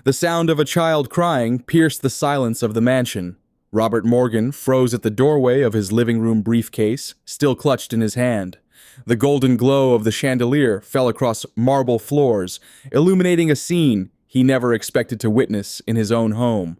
The sound of a child crying pierced the silence of the mansion. Robert Morgan froze at the doorway of his living room briefcase, still clutched in his hand. The golden glow of the chandelier fell across marble floors, illuminating a scene he never expected to witness in his own home.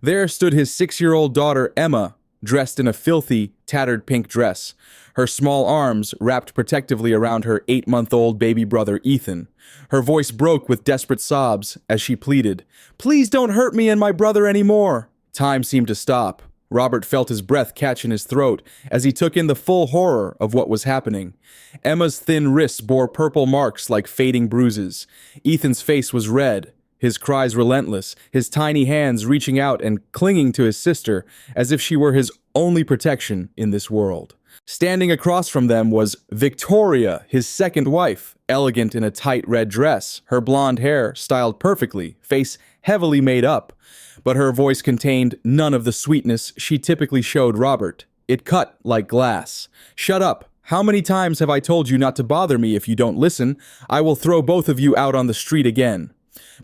There stood his 6-year-old daughter, Emma, dressed in a filthy, tattered pink dress, her small arms wrapped protectively around her 8-month-old baby brother, Ethan. Her voice broke with desperate sobs as she pleaded, "Please don't hurt me and my brother anymore." Time seemed to stop. Robert felt his breath catch in his throat as he took in the full horror of what was happening. Emma's thin wrists bore purple marks like fading bruises. Ethan's face was red, his cries relentless, his tiny hands reaching out and clinging to his sister as if she were his only protection in this world. Standing across from them was Victoria, his second wife, elegant in a tight red dress, her blonde hair styled perfectly, face heavily made up. But her voice contained none of the sweetness she typically showed Robert. It cut like glass. "Shut up. How many times have I told you not to bother me? If you don't listen, I will throw both of you out on the street again."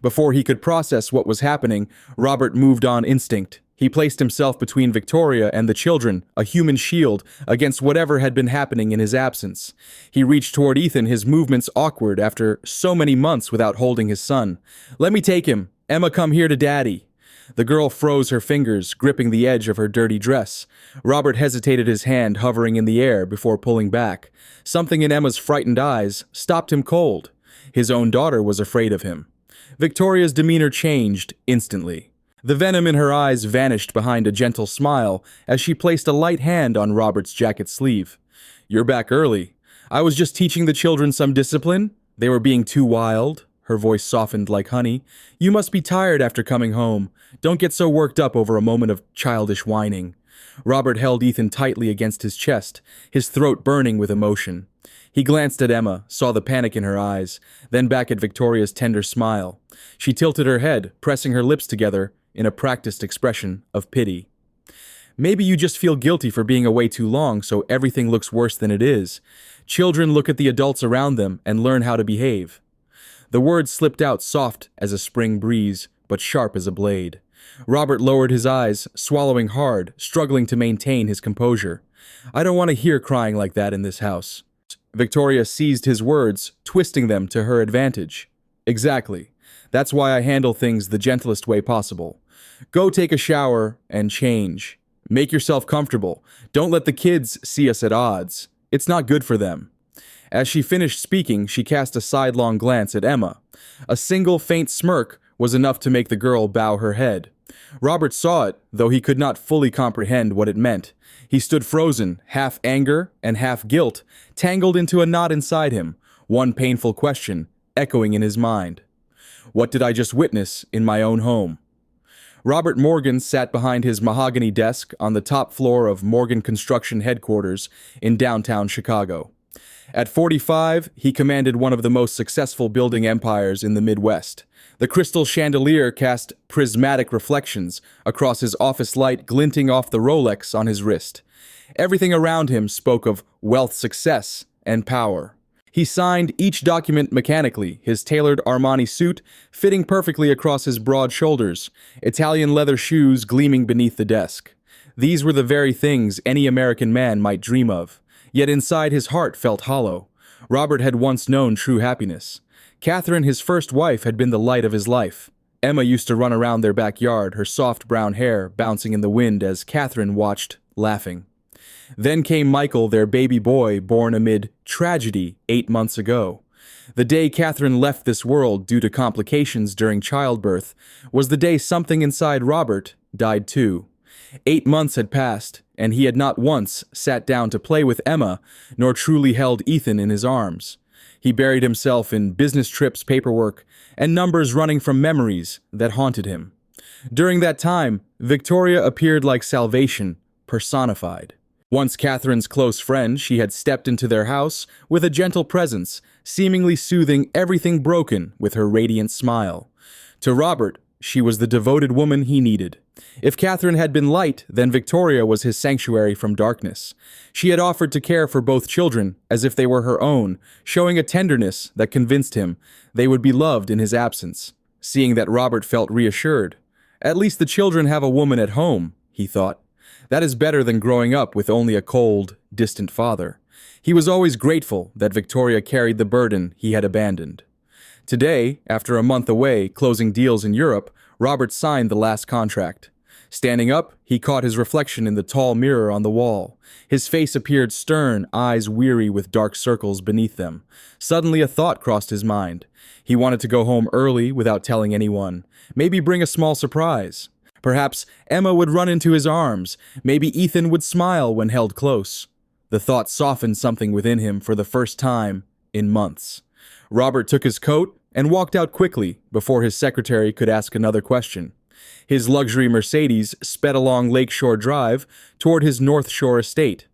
Before he could process what was happening, Robert moved on instinct. He placed himself between Victoria and the children, a human shield, against whatever had been happening in his absence. He reached toward Ethan, his movements awkward after so many months without holding his son. "Let me take him. Emma, come here to Daddy." The girl froze her fingers, gripping the edge of her dirty dress. Robert hesitated, his hand hovering in the air before pulling back. Something in Emma's frightened eyes stopped him cold. His own daughter was afraid of him. Victoria's demeanor changed instantly. The venom in her eyes vanished behind a gentle smile as she placed a light hand on Robert's jacket sleeve. "You're back early. I was just teaching the children some discipline. They were being too wild." Her voice softened like honey. "You must be tired after coming home. Don't get so worked up over a moment of childish whining." Robert held Ethan tightly against his chest, his throat burning with emotion. He glanced at Emma, saw the panic in her eyes, then back at Victoria's tender smile. She tilted her head, pressing her lips together in a practiced expression of pity. "Maybe you just feel guilty for being away too long, so everything looks worse than it is. Children look at the adults around them and learn how to behave." The words slipped out soft as a spring breeze, but sharp as a blade. Robert lowered his eyes, swallowing hard, struggling to maintain his composure. "I don't want to hear crying like that in this house." Victoria seized his words, twisting them to her advantage. "Exactly. That's why I handle things the gentlest way possible. Go take a shower and change. Make yourself comfortable. Don't let the kids see us at odds. It's not good for them." As she finished speaking, she cast a sidelong glance at Emma. A single faint smirk was enough to make the girl bow her head. Robert saw it, though he could not fully comprehend what it meant. He stood frozen, half anger and half guilt, tangled into a knot inside him, one painful question echoing in his mind. What did I just witness in my own home? Robert Morgan sat behind his mahogany desk on the top floor of Morgan Construction headquarters in downtown Chicago. At 45, he commanded one of the most successful building empires in the Midwest. The crystal chandelier cast prismatic reflections across his office light, glinting off the Rolex on his wrist. Everything around him spoke of wealth, success, and power. He signed each document mechanically, his tailored Armani suit fitting perfectly across his broad shoulders, Italian leather shoes gleaming beneath the desk. These were the very things any American man might dream of. Yet inside his heart felt hollow. Robert had once known true happiness. Catherine, his first wife, had been the light of his life. Emma used to run around their backyard, her soft brown hair bouncing in the wind as Catherine watched, laughing. Then came Michael, their baby boy, born amid tragedy 8 months ago. The day Catherine left this world due to complications during childbirth was the day something inside Robert died too. 8 months had passed, and he had not once sat down to play with Emma, nor truly held Ethan in his arms. He buried himself in business trips, paperwork, and numbers running from memories that haunted him. During that time, Victoria appeared like salvation, personified. Once Catherine's close friend, she had stepped into their house with a gentle presence, seemingly soothing everything broken with her radiant smile. To Robert, she was the devoted woman he needed. If Catherine had been light, then Victoria was his sanctuary from darkness. She had offered to care for both children as if they were her own, showing a tenderness that convinced him they would be loved in his absence. seeing that Robert felt reassured. At least the children have a woman at home, he thought. That is better than growing up with only a cold, distant father. He was always grateful that Victoria carried the burden he had abandoned. Today, after a month away closing deals in Europe, Robert signed the last contract. Standing up, he caught his reflection in the tall mirror on the wall. His face appeared stern, eyes weary with dark circles beneath them. Suddenly a thought crossed his mind. He wanted to go home early without telling anyone. Maybe bring a small surprise. Perhaps Emma would run into his arms. Maybe Ethan would smile when held close. The thought softened something within him for the first time in months. Robert took his coat and walked out quickly before his secretary could ask another question. His luxury Mercedes sped along Lakeshore Drive toward his North Shore estate.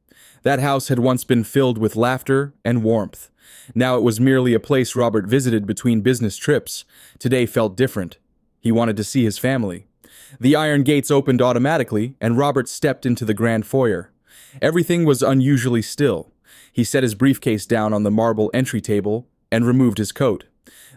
That house had once been filled with laughter and warmth. Now it was merely a place Robert visited between business trips. Today felt different. He wanted to see his family. The iron gates opened automatically, and Robert stepped into the grand foyer. Everything was unusually still. He set his briefcase down on the marble entry table and removed his coat.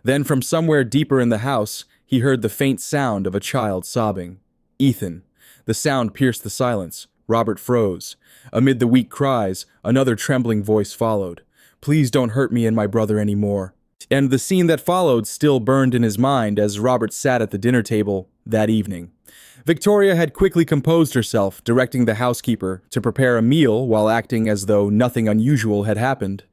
Then from somewhere deeper in the house, he heard the faint sound of a child sobbing. Ethan. The sound pierced the silence. Robert froze. Amid the weak cries, another trembling voice followed. "Please don't hurt me and my brother anymore." And the scene that followed still burned in his mind as Robert sat at the dinner table that evening. Victoria had quickly composed herself, directing the housekeeper to prepare a meal while acting as though nothing unusual had happened.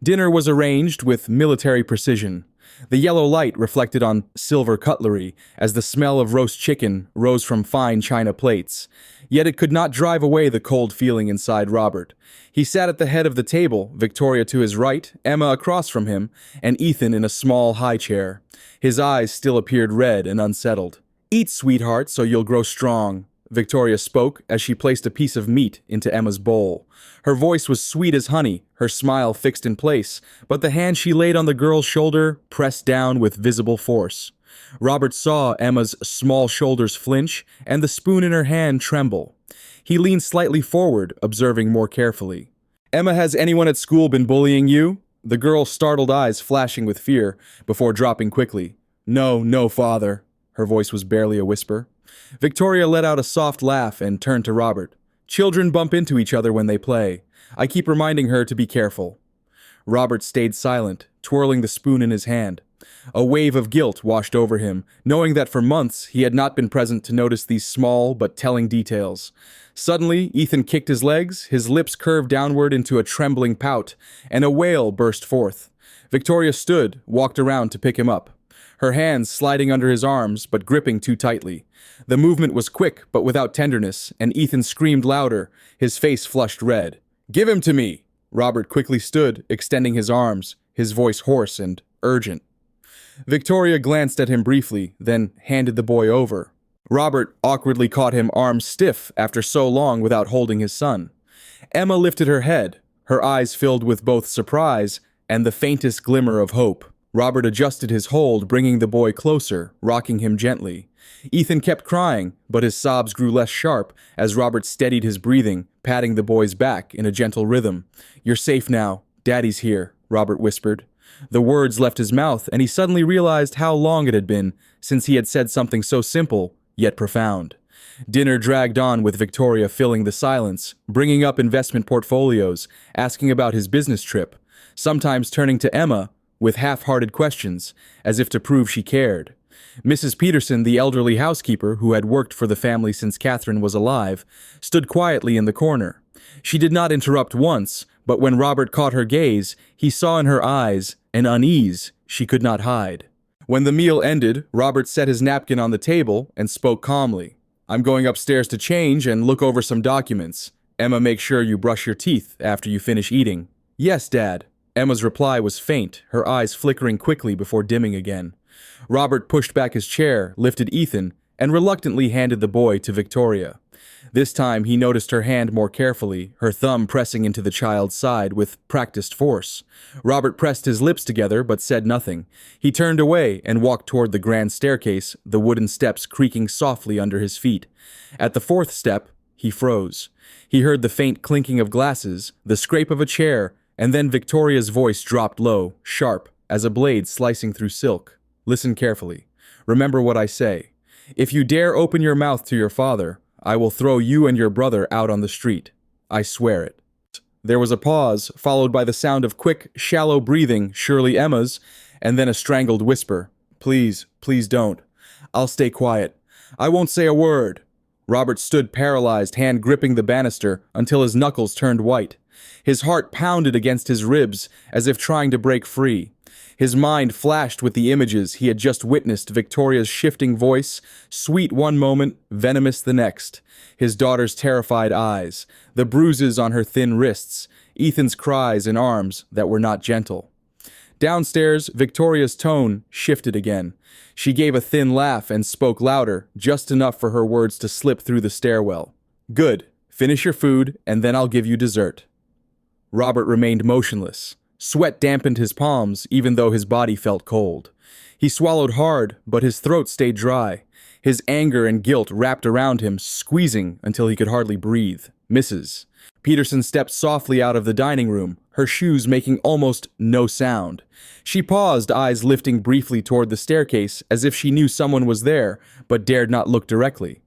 Dinner was arranged with military precision. The yellow light reflected on silver cutlery as the smell of roast chicken rose from fine china plates. Yet it could not drive away the cold feeling inside Robert. He sat at the head of the table, Victoria to his right, Emma across from him, and Ethan in a small high chair. His eyes still appeared red and unsettled. "Eat, sweetheart, so you'll grow strong," Victoria spoke as she placed a piece of meat into Emma's bowl. Her voice was sweet as honey, her smile fixed in place, but the hand she laid on the girl's shoulder pressed down with visible force. Robert saw Emma's small shoulders flinch and the spoon in her hand tremble. He leaned slightly forward, observing more carefully. "Emma, has anyone at school been bullying you?" The girl's startled eyes flashing with fear, before dropping quickly. No, father." Her voice was barely a whisper. Victoria let out a soft laugh and turned to Robert. "Children bump into each other when they play. I keep reminding her to be careful." Robert stayed silent, twirling the spoon in his hand. A wave of guilt washed over him, knowing that for months he had not been present to notice these small but telling details. Suddenly, Ethan kicked his legs, his lips curved downward into a trembling pout, and a wail burst forth. Victoria stood, walked around to pick him up. Her hands sliding under his arms, but gripping too tightly. The movement was quick, but without tenderness, and Ethan screamed louder, his face flushed red. "Give him to me!" Robert quickly stood, extending his arms, his voice hoarse and urgent. Victoria glanced at him briefly, then handed the boy over. Robert awkwardly caught him arms stiff after so long without holding his son. Emma lifted her head, her eyes filled with both surprise and the faintest glimmer of hope. Robert adjusted his hold, bringing the boy closer, rocking him gently. Ethan kept crying, but his sobs grew less sharp as Robert steadied his breathing, patting the boy's back in a gentle rhythm. "You're safe now. Daddy's here," Robert whispered. The words left his mouth, and he suddenly realized how long it had been since he had said something so simple, yet profound. Dinner dragged on with Victoria filling the silence, bringing up investment portfolios, asking about his business trip, sometimes turning to Emma with half-hearted questions, as if to prove she cared. Mrs. Peterson, the elderly housekeeper who had worked for the family since Catherine was alive, stood quietly in the corner. She did not interrupt once, but when Robert caught her gaze, he saw in her eyes an unease she could not hide. When the meal ended, Robert set his napkin on the table and spoke calmly. "I'm going upstairs to change and look over some documents. Emma, make sure you brush your teeth after you finish eating." "Yes, Dad." Emma's reply was faint, her eyes flickering quickly before dimming again. Robert pushed back his chair, lifted Ethan, and reluctantly handed the boy to Victoria. This time he noticed her hand more carefully, her thumb pressing into the child's side with practiced force. Robert pressed his lips together but said nothing. He turned away and walked toward the grand staircase, the wooden steps creaking softly under his feet. At the fourth step, he froze. He heard the faint clinking of glasses, the scrape of a chair, and then Victoria's voice dropped low, sharp, as a blade slicing through silk. "Listen carefully." Remember what I say. If you dare open your mouth to your father, I will throw you and your brother out on the street. I swear it." There was a pause, followed by the sound of quick, shallow breathing, surely Emma's, and then a strangled whisper. "Please, please don't. I'll stay quiet. I won't say a word." Robert stood paralyzed, hand gripping the banister, until his knuckles turned white. His heart pounded against his ribs, as if trying to break free. His mind flashed with the images he had just witnessed: Victoria's shifting voice, sweet one moment, venomous the next; his daughter's terrified eyes, the bruises on her thin wrists, Ethan's cries in arms that were not gentle. Downstairs, Victoria's tone shifted again. She gave a thin laugh and spoke louder, just enough for her words to slip through the stairwell. "Good. Finish your food, and then I'll give you dessert." Robert remained motionless. Sweat dampened his palms, even though his body felt cold. He swallowed hard, but his throat stayed dry. His anger and guilt wrapped around him, squeezing until he could hardly breathe. Mrs. Peterson stepped softly out of the dining room, her shoes making almost no sound. She paused, eyes lifting briefly toward the staircase, as if she knew someone was there, but dared not look directly.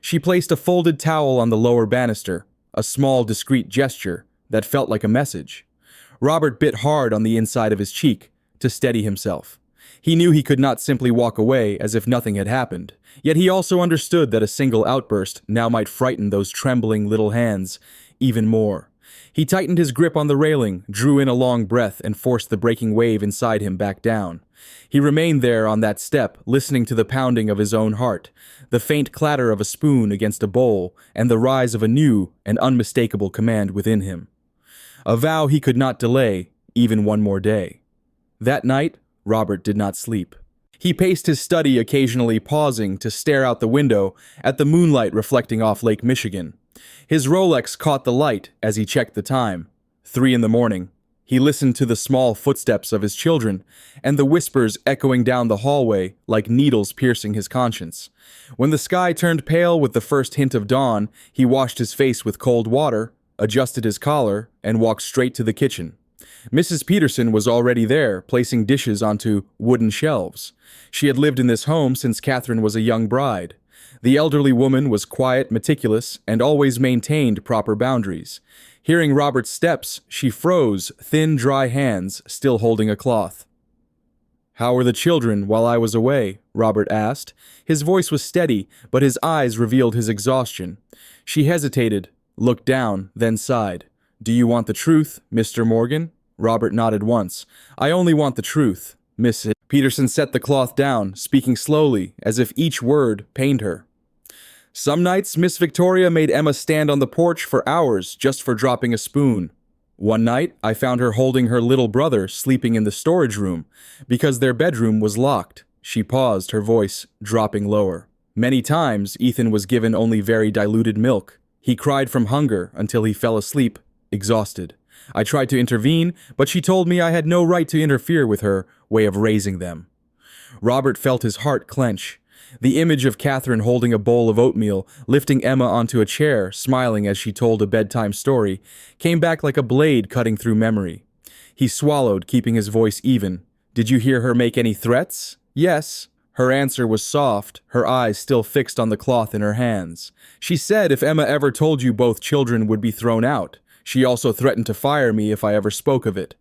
She placed a folded towel on the lower banister, a small, discreet gesture that felt like a message. Robert bit hard on the inside of his cheek to steady himself. He knew he could not simply walk away as if nothing had happened, yet he also understood that a single outburst now might frighten those trembling little hands even more. He tightened his grip on the railing, drew in a long breath, and forced the breaking wave inside him back down. He remained there on that step, listening to the pounding of his own heart, the faint clatter of a spoon against a bowl, and the rise of a new and unmistakable command within him. A vow he could not delay, even one more day. That night, Robert did not sleep. He paced his study, occasionally pausing to stare out the window at the moonlight reflecting off Lake Michigan. His Rolex caught the light as he checked the time. 3 a.m. He listened to the small footsteps of his children and the whispers echoing down the hallway like needles piercing his conscience. When the sky turned pale with the first hint of dawn, he washed his face with cold water, adjusted his collar, and walked straight to the kitchen. Mrs. Peterson was already there, placing dishes onto wooden shelves. She had lived in this home since Catherine was a young bride. The elderly woman was quiet, meticulous, and always maintained proper boundaries. Hearing Robert's steps, she froze, thin, dry hands still holding a cloth. "How were the children while I was away?" Robert asked. His voice was steady, but his eyes revealed his exhaustion. She hesitated, looked down, then sighed. "Do you want the truth, Mr. Morgan?" Robert nodded once. "I only want the truth, Miss." Peterson set the cloth down, speaking slowly, as if each word pained her. "Some nights, Miss Victoria made Emma stand on the porch for hours just for dropping a spoon. One night, I found her holding her little brother sleeping in the storage room because their bedroom was locked." She paused, her voice dropping lower. "Many times, Ethan was given only very diluted milk. He cried from hunger until he fell asleep, exhausted. I tried to intervene, but she told me I had no right to interfere with her way of raising them." Robert felt his heart clench. The image of Catherine holding a bowl of oatmeal, lifting Emma onto a chair, smiling as she told a bedtime story, came back like a blade cutting through memory. He swallowed, keeping his voice even. "Did you hear her make any threats?" "Yes." Her answer was soft, her eyes still fixed on the cloth in her hands. "She said if Emma ever told you both children would be thrown out. She also threatened to fire me if I ever spoke of it."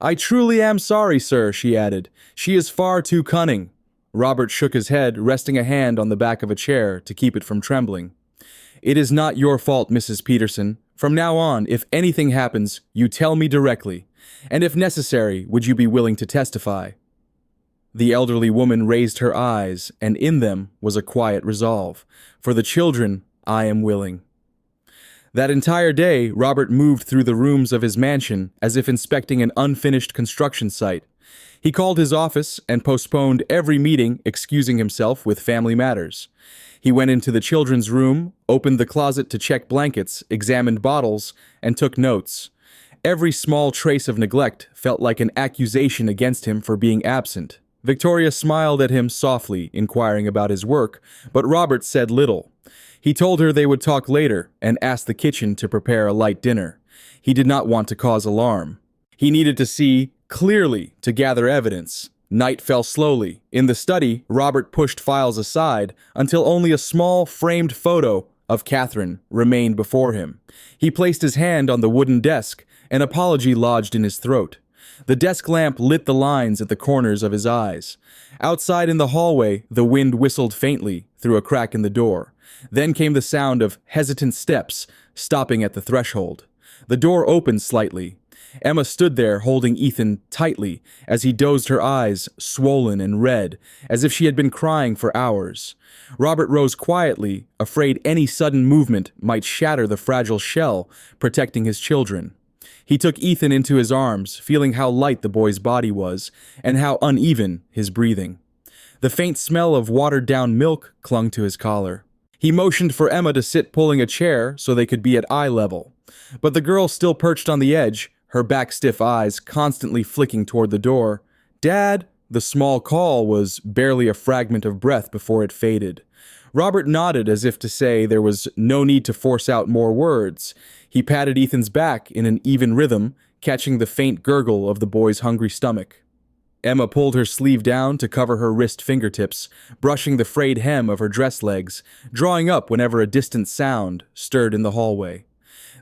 "I truly am sorry, sir," she added. "She is far too cunning." Robert shook his head, resting a hand on the back of a chair to keep it from trembling. "It is not your fault, Mrs. Peterson. From now on, if anything happens, you tell me directly. And if necessary, would you be willing to testify?" The elderly woman raised her eyes, and in them was a quiet resolve. "For the children, I am willing." That entire day, Robert moved through the rooms of his mansion as if inspecting an unfinished construction site. He called his office and postponed every meeting, excusing himself with family matters. He went into the children's room, opened the closet to check blankets, examined bottles, and took notes. Every small trace of neglect felt like an accusation against him for being absent. Victoria smiled at him softly, inquiring about his work, but Robert said little. He told her they would talk later and asked the kitchen to prepare a light dinner. He did not want to cause alarm. He needed to see clearly to gather evidence, Night fell slowly. In the study, Robert pushed files aside until only a small, framed photo of Catherine remained before him. He placed his hand on the wooden desk, an apology lodged in his throat. The desk lamp lit the lines at the corners of his eyes. Outside in the hallway, the wind whistled faintly through a crack in the door. Then came the sound of hesitant steps, stopping at the threshold. The door opened slightly. Emma stood there holding Ethan tightly as he dozed, her eyes swollen and red, as if she had been crying for hours. Robert rose quietly, afraid any sudden movement might shatter the fragile shell protecting his children. He took Ethan into his arms, feeling how light the boy's body was and how uneven his breathing. The faint smell of watered-down milk clung to his collar. He motioned for Emma to sit, pulling a chair so they could be at eye level. But the girl still perched on the edge, her back-stiff eyes constantly flicking toward the door. "Dad!" The small call was barely a fragment of breath before it faded. Robert nodded as if to say there was no need to force out more words. He patted Ethan's back in an even rhythm, catching the faint gurgle of the boy's hungry stomach. Emma pulled her sleeve down to cover her wrist fingertips, brushing the frayed hem of her dress legs, drawing up whenever a distant sound stirred in the hallway.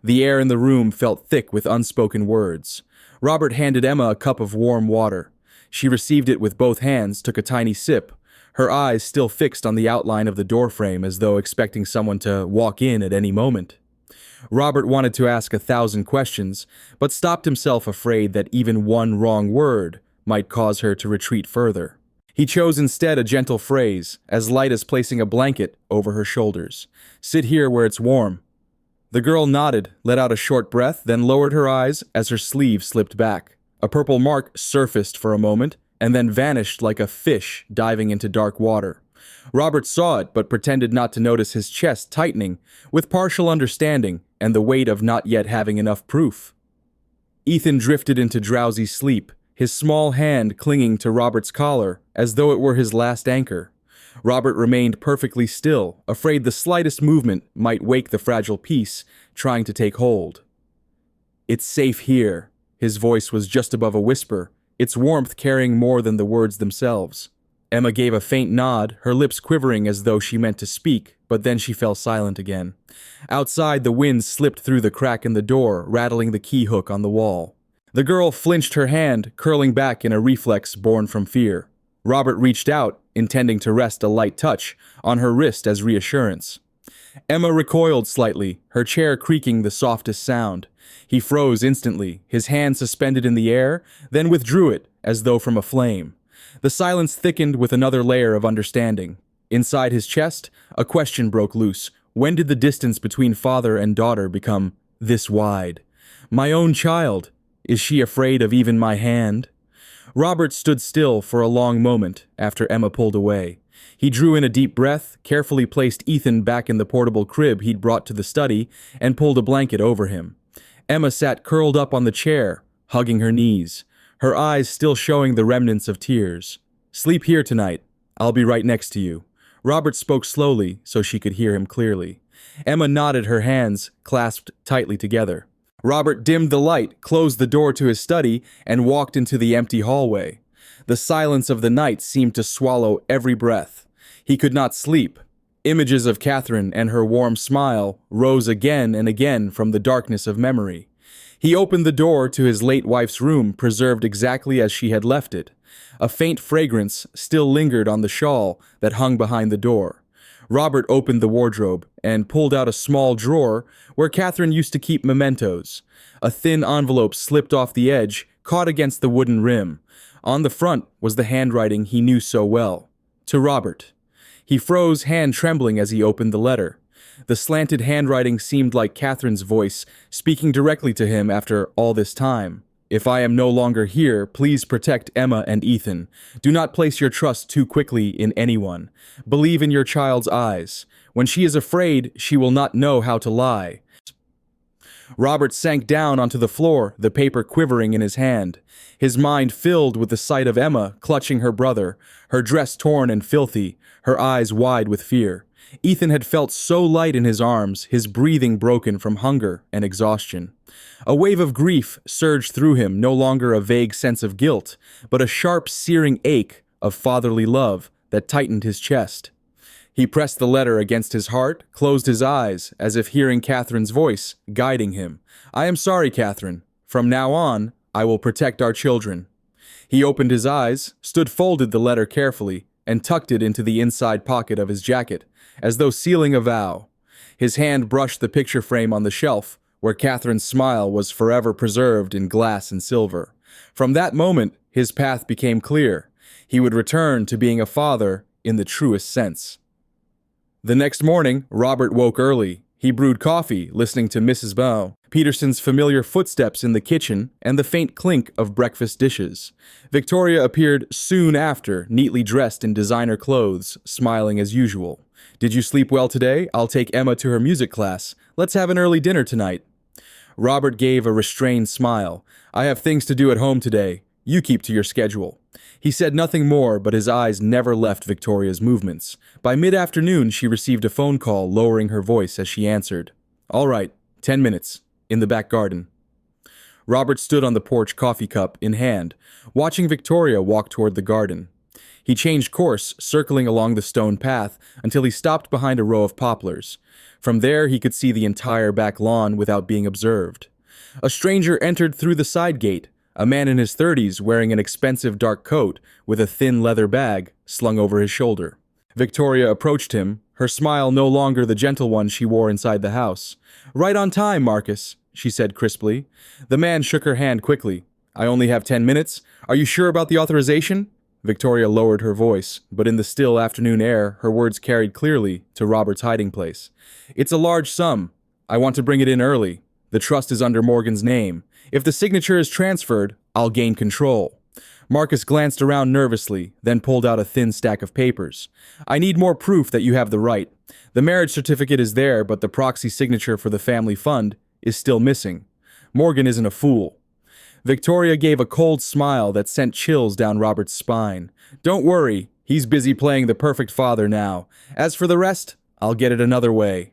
The air in the room felt thick with unspoken words. Robert handed Emma a cup of warm water. She received it with both hands, took a tiny sip, her eyes still fixed on the outline of the doorframe as though expecting someone to walk in at any moment. Robert wanted to ask 1,000 questions, but stopped himself, afraid that even one wrong word might cause her to retreat further. He chose instead a gentle phrase, as light as placing a blanket over her shoulders. "Sit here where it's warm." The girl nodded, let out a short breath, then lowered her eyes as her sleeve slipped back. A purple mark surfaced for a moment, and then vanished like a fish diving into dark water. Robert saw it, but pretended not to notice his chest tightening, with partial understanding and the weight of not yet having enough proof. Ethan drifted into drowsy sleep, his small hand clinging to Robert's collar, as though it were his last anchor. Robert remained perfectly still, afraid the slightest movement might wake the fragile piece, trying to take hold. "It's safe here." His voice was just above a whisper, its warmth carrying more than the words themselves. Emma gave a faint nod, her lips quivering as though she meant to speak, but then she fell silent again. Outside, the wind slipped through the crack in the door, rattling the key hook on the wall. The girl flinched, her hand curling back in a reflex born from fear. Robert reached out, intending to rest a light touch on her wrist as reassurance. Emma recoiled slightly, her chair creaking the softest sound. He froze instantly, his hand suspended in the air, then withdrew it as though from a flame. The silence thickened with another layer of understanding. Inside his chest, a question broke loose. When did the distance between father and daughter become this wide? My own child. Is she afraid of even my hand? Robert stood still for a long moment after Emma pulled away. He drew in a deep breath, carefully placed Ethan back in the portable crib he'd brought to the study, and pulled a blanket over him. Emma sat curled up on the chair, hugging her knees, her eyes still showing the remnants of tears. "Sleep here tonight. I'll be right next to you." Robert spoke slowly so she could hear him clearly. Emma nodded, her hands clasped tightly together. Robert dimmed the light, closed the door to his study, and walked into the empty hallway. The silence of the night seemed to swallow every breath. He could not sleep. Images of Catherine and her warm smile rose again and again from the darkness of memory. He opened the door to his late wife's room, preserved exactly as she had left it. A faint fragrance still lingered on the shawl that hung behind the door. Robert opened the wardrobe and pulled out a small drawer where Catherine used to keep mementos. A thin envelope slipped off the edge, caught against the wooden rim. On the front was the handwriting he knew so well. To Robert. He froze, hand trembling as he opened the letter. The slanted handwriting seemed like Catherine's voice, speaking directly to him after all this time. "If I am no longer here, please protect Emma and Ethan. Do not place your trust too quickly in anyone. Believe in your child's eyes. When she is afraid, she will not know how to lie." Robert sank down onto the floor, the paper quivering in his hand. His mind filled with the sight of Emma clutching her brother, her dress torn and filthy, her eyes wide with fear. Ethan had felt so light in his arms, his breathing broken from hunger and exhaustion. A wave of grief surged through him, no longer a vague sense of guilt, but a sharp, searing ache of fatherly love that tightened his chest. He pressed the letter against his heart, closed his eyes, as if hearing Catherine's voice, guiding him. "I am sorry, Catherine. From now on, I will protect our children." He opened his eyes, folded the letter carefully, and tucked it into the inside pocket of his jacket, as though sealing a vow. His hand brushed the picture frame on the shelf, where Catherine's smile was forever preserved in glass and silver. From that moment, his path became clear. He would return to being a father in the truest sense. The next morning, Robert woke early. He brewed coffee, listening to Mrs. Bow, Peterson's familiar footsteps in the kitchen, and the faint clink of breakfast dishes. Victoria appeared soon after, neatly dressed in designer clothes, smiling as usual. "Did you sleep well today? I'll take Emma to her music class. Let's have an early dinner tonight." Robert gave a restrained smile. "I have things to do at home today. You keep to your schedule." He said nothing more, but his eyes never left Victoria's movements. By mid-afternoon, she received a phone call, lowering her voice as she answered. "All right, 10 minutes, in the back garden." Robert stood on the porch, coffee cup in hand, watching Victoria walk toward the garden. He changed course, circling along the stone path until he stopped behind a row of poplars. From there, he could see the entire back lawn without being observed. A stranger entered through the side gate, a man in his 30s wearing an expensive dark coat with a thin leather bag slung over his shoulder. Victoria approached him, her smile no longer the gentle one she wore inside the house. "Right on time, Marcus," she said crisply. The man shook her hand quickly. "I only have 10 minutes. Are you sure about the authorization?" Victoria lowered her voice, but in the still afternoon air, her words carried clearly to Robert's hiding place. "It's a large sum. I want to bring it in early. The trust is under Morgan's name. If the signature is transferred, I'll gain control." Marcus glanced around nervously, then pulled out a thin stack of papers. "I need more proof that you have the right. The marriage certificate is there, but the proxy signature for the family fund is still missing. Morgan isn't a fool." Victoria gave a cold smile that sent chills down Robert's spine. "Don't worry, he's busy playing the perfect father now. As for the rest, I'll get it another way."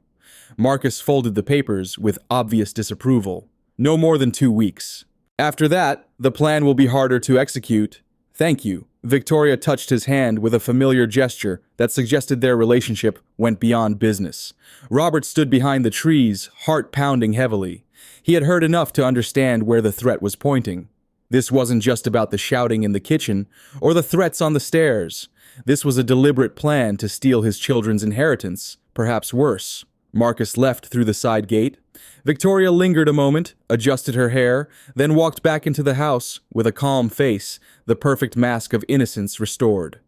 Marcus folded the papers with obvious disapproval. "No more than 2 weeks. After that, the plan will be harder to execute." "Thank you." Victoria touched his hand with a familiar gesture that suggested their relationship went beyond business. Robert stood behind the trees, heart pounding heavily. He had heard enough to understand where the threat was pointing. This wasn't just about the shouting in the kitchen or the threats on the stairs. This was a deliberate plan to steal his children's inheritance, perhaps worse. Marcus left through the side gate. Victoria lingered a moment, adjusted her hair, then walked back into the house with a calm face, the perfect mask of innocence restored.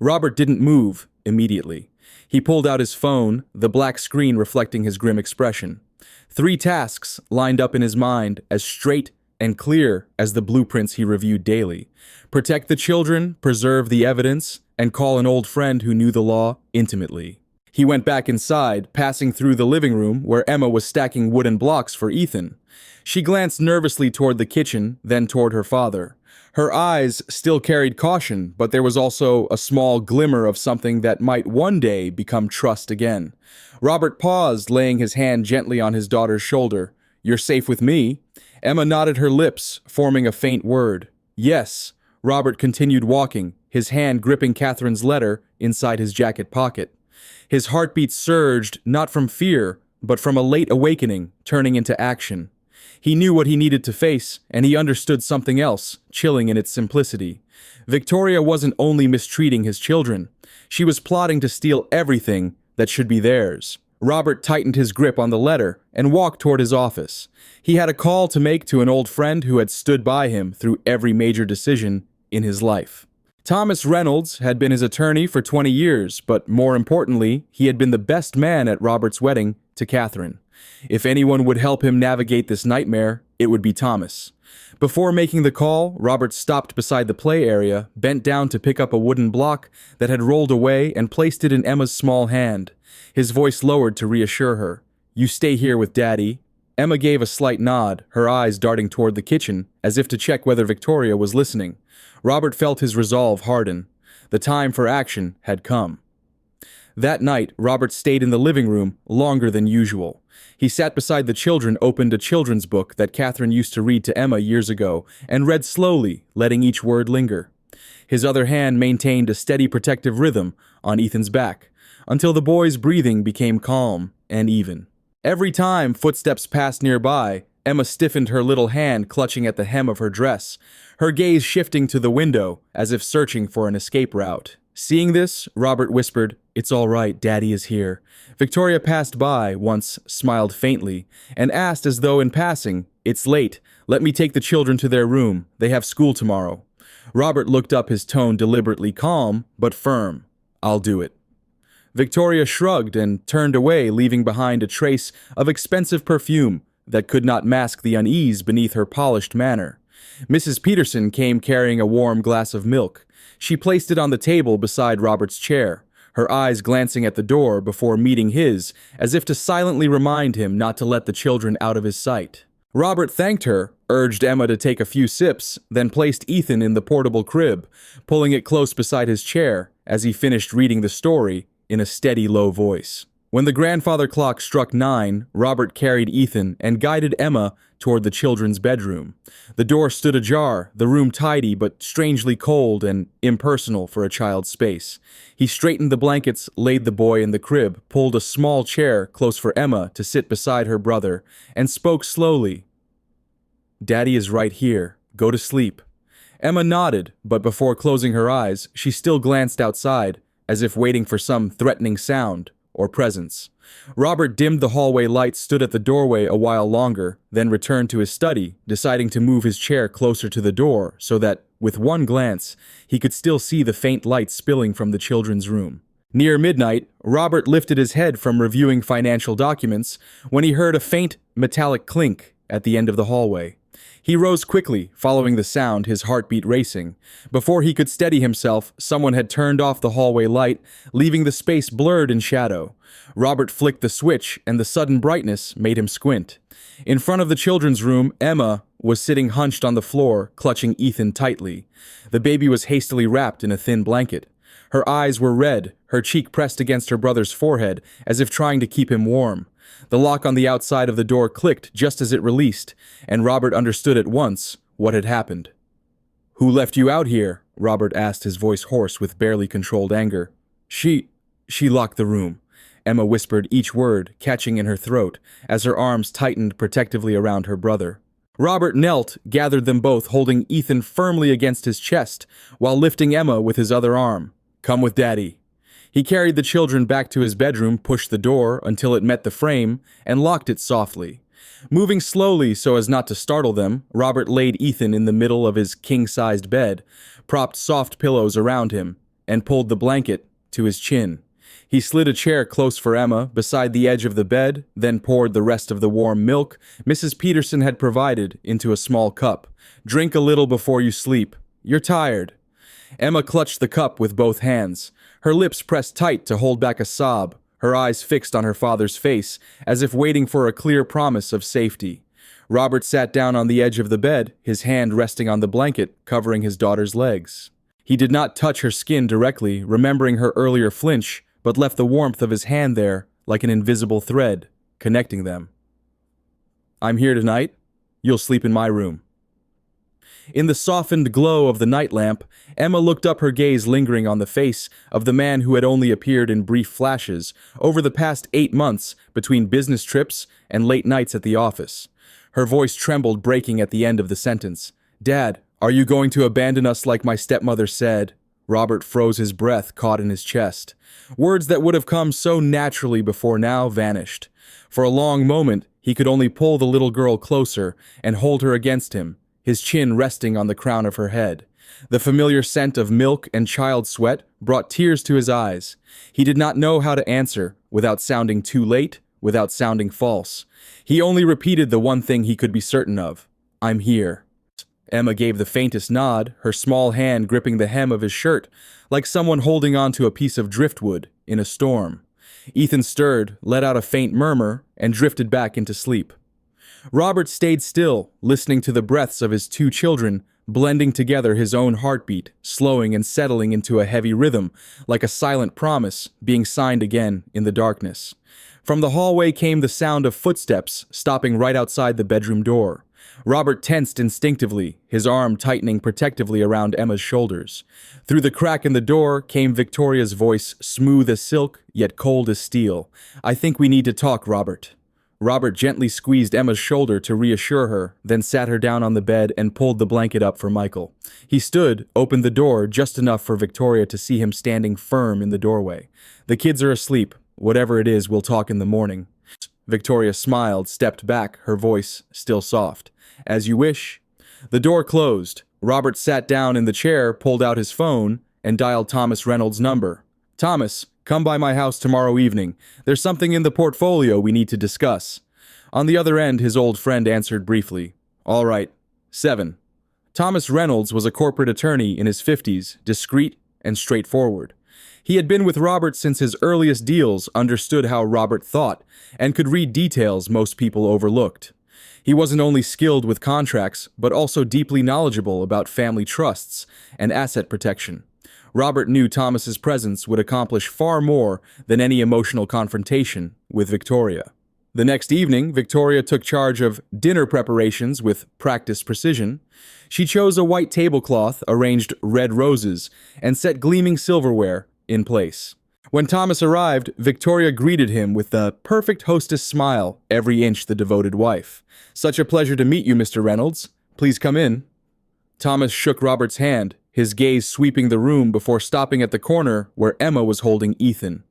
Robert didn't move immediately. He pulled out his phone, the black screen reflecting his grim expression. 3 tasks lined up in his mind, as straight and clear as the blueprints he reviewed daily. Protect the children, preserve the evidence, and call an old friend who knew the law intimately. He went back inside, passing through the living room where Emma was stacking wooden blocks for Ethan. She glanced nervously toward the kitchen, then toward her father. Her eyes still carried caution, but there was also a small glimmer of something that might one day become trust again. Robert paused, laying his hand gently on his daughter's shoulder. "You're safe with me?" Emma nodded her lips, forming a faint word. "Yes." Robert continued walking, his hand gripping Catherine's letter inside his jacket pocket. His heartbeat surged, not from fear, but from a late awakening, turning into action. He knew what he needed to face, and he understood something else, chilling in its simplicity. Victoria wasn't only mistreating his children. She was plotting to steal everything that should be theirs. Robert tightened his grip on the letter and walked toward his office. He had a call to make to an old friend who had stood by him through every major decision in his life. Thomas Reynolds had been his attorney for 20 years, but more importantly, he had been the best man at Robert's wedding to Catherine. If anyone would help him navigate this nightmare, it would be Thomas. Before making the call, Robert stopped beside the play area, bent down to pick up a wooden block that had rolled away and placed it in Emma's small hand. His voice lowered to reassure her. "You stay here with Daddy." Emma gave a slight nod, her eyes darting toward the kitchen, as if to check whether Victoria was listening. Robert felt his resolve harden. The time for action had come. That night, Robert stayed in the living room longer than usual. He sat beside the children, opened a children's book that Catherine used to read to Emma years ago, and read slowly, letting each word linger. His other hand maintained a steady protective rhythm on Ethan's back, until the boy's breathing became calm and even. Every time footsteps passed nearby, Emma stiffened her little hand, clutching at the hem of her dress, her gaze shifting to the window as if searching for an escape route. Seeing this, Robert whispered, "It's all right, Daddy is here." Victoria passed by once, smiled faintly, and asked as though in passing, "It's late. Let me take the children to their room. They have school tomorrow." Robert looked up, his tone deliberately calm, but firm. "I'll do it." Victoria shrugged and turned away, leaving behind a trace of expensive perfume that could not mask the unease beneath her polished manner. Mrs. Peterson came carrying a warm glass of milk. She placed it on the table beside Robert's chair, her eyes glancing at the door before meeting his, as if to silently remind him not to let the children out of his sight. Robert thanked her, urged Emma to take a few sips, then placed Ethan in the portable crib, pulling it close beside his chair as he finished reading the story in a steady, low voice. When the grandfather clock struck 9, Robert carried Ethan and guided Emma toward the children's bedroom. The door stood ajar, the room tidy but strangely cold and impersonal for a child's space. He straightened the blankets, laid the boy in the crib, pulled a small chair close for Emma to sit beside her brother, and spoke slowly. "Daddy is right here. Go to sleep." Emma nodded, but before closing her eyes, she still glanced outside, as if waiting for some threatening sound or presence. Robert dimmed the hallway light, stood at the doorway a while longer, then returned to his study, deciding to move his chair closer to the door so that, with one glance, he could still see the faint light spilling from the children's room. Near midnight, Robert lifted his head from reviewing financial documents when he heard a faint, metallic clink at the end of the hallway. He rose quickly, following the sound, his heartbeat racing. Before he could steady himself, someone had turned off the hallway light, leaving the space blurred in shadow. Robert flicked the switch, and the sudden brightness made him squint. In front of the children's room, Emma was sitting hunched on the floor, clutching Ethan tightly. The baby was hastily wrapped in a thin blanket. Her eyes were red, her cheek pressed against her brother's forehead, as if trying to keep him warm. The lock on the outside of the door clicked just as it released, and Robert understood at once what had happened. "Who left you out here?" Robert asked, his voice hoarse with barely controlled anger. She locked the room," Emma whispered each word, catching in her throat, as her arms tightened protectively around her brother. Robert knelt, gathered them both, holding Ethan firmly against his chest, while lifting Emma with his other arm. "Come with Daddy." He carried the children back to his bedroom, pushed the door until it met the frame, and locked it softly. Moving slowly so as not to startle them, Robert laid Ethan in the middle of his king-sized bed, propped soft pillows around him, and pulled the blanket to his chin. He slid a chair close for Emma beside the edge of the bed, then poured the rest of the warm milk Mrs. Peterson had provided into a small cup. "Drink a little before you sleep. You're tired." Emma clutched the cup with both hands, her lips pressed tight to hold back a sob, her eyes fixed on her father's face, as if waiting for a clear promise of safety. Robert sat down on the edge of the bed, his hand resting on the blanket covering his daughter's legs. He did not touch her skin directly, remembering her earlier flinch, but left the warmth of his hand there like an invisible thread, connecting them. "I'm here tonight. You'll sleep in my room." In the softened glow of the night lamp, Emma looked up, her gaze lingering on the face of the man who had only appeared in brief flashes over the past 8 months between business trips and late nights at the office. Her voice trembled, breaking at the end of the sentence. "Dad, are you going to abandon us like my stepmother said?" Robert froze, his breath caught in his chest. Words that would have come so naturally before now vanished. For a long moment, he could only pull the little girl closer and hold her against him, his chin resting on the crown of her head. The familiar scent of milk and child sweat brought tears to his eyes. He did not know how to answer, without sounding too late, without sounding false. He only repeated the one thing he could be certain of. "I'm here." Emma gave the faintest nod, her small hand gripping the hem of his shirt, like someone holding on to a piece of driftwood in a storm. Ethan stirred, let out a faint murmur, and drifted back into sleep. Robert stayed still, listening to the breaths of his 2 children blending together his own heartbeat, slowing and settling into a heavy rhythm, like a silent promise being signed again in the darkness. From the hallway came the sound of footsteps, stopping right outside the bedroom door. Robert tensed instinctively, his arm tightening protectively around Emma's shoulders. Through the crack in the door came Victoria's voice, smooth as silk, yet cold as steel. "I think we need to talk, Robert." Robert gently squeezed Emma's shoulder to reassure her, then sat her down on the bed and pulled the blanket up for Michael. He stood, opened the door just enough for Victoria to see him standing firm in the doorway. "The kids are asleep. Whatever it is, we'll talk in the morning." Victoria smiled, stepped back, her voice still soft. "As you wish." The door closed. Robert sat down in the chair, pulled out his phone, and dialed Thomas Reynolds' number. "Thomas, come by my house tomorrow evening. There's something in the portfolio we need to discuss." On the other end, his old friend answered briefly. "All right. 7. Thomas Reynolds was a corporate attorney in his 50s, discreet and straightforward. He had been with Robert since his earliest deals, understood how Robert thought, and could read details most people overlooked. He wasn't only skilled with contracts, but also deeply knowledgeable about family trusts and asset protection. Robert knew Thomas's presence would accomplish far more than any emotional confrontation with Victoria. The next evening, Victoria took charge of dinner preparations with practiced precision. She chose a white tablecloth, arranged red roses, and set gleaming silverware in place. When Thomas arrived, Victoria greeted him with the perfect hostess smile, every inch the devoted wife. "Such a pleasure to meet you, Mr. Reynolds. Please come in." Thomas shook Robert's hand, his gaze sweeping the room before stopping at the corner where Emma was holding Ethan.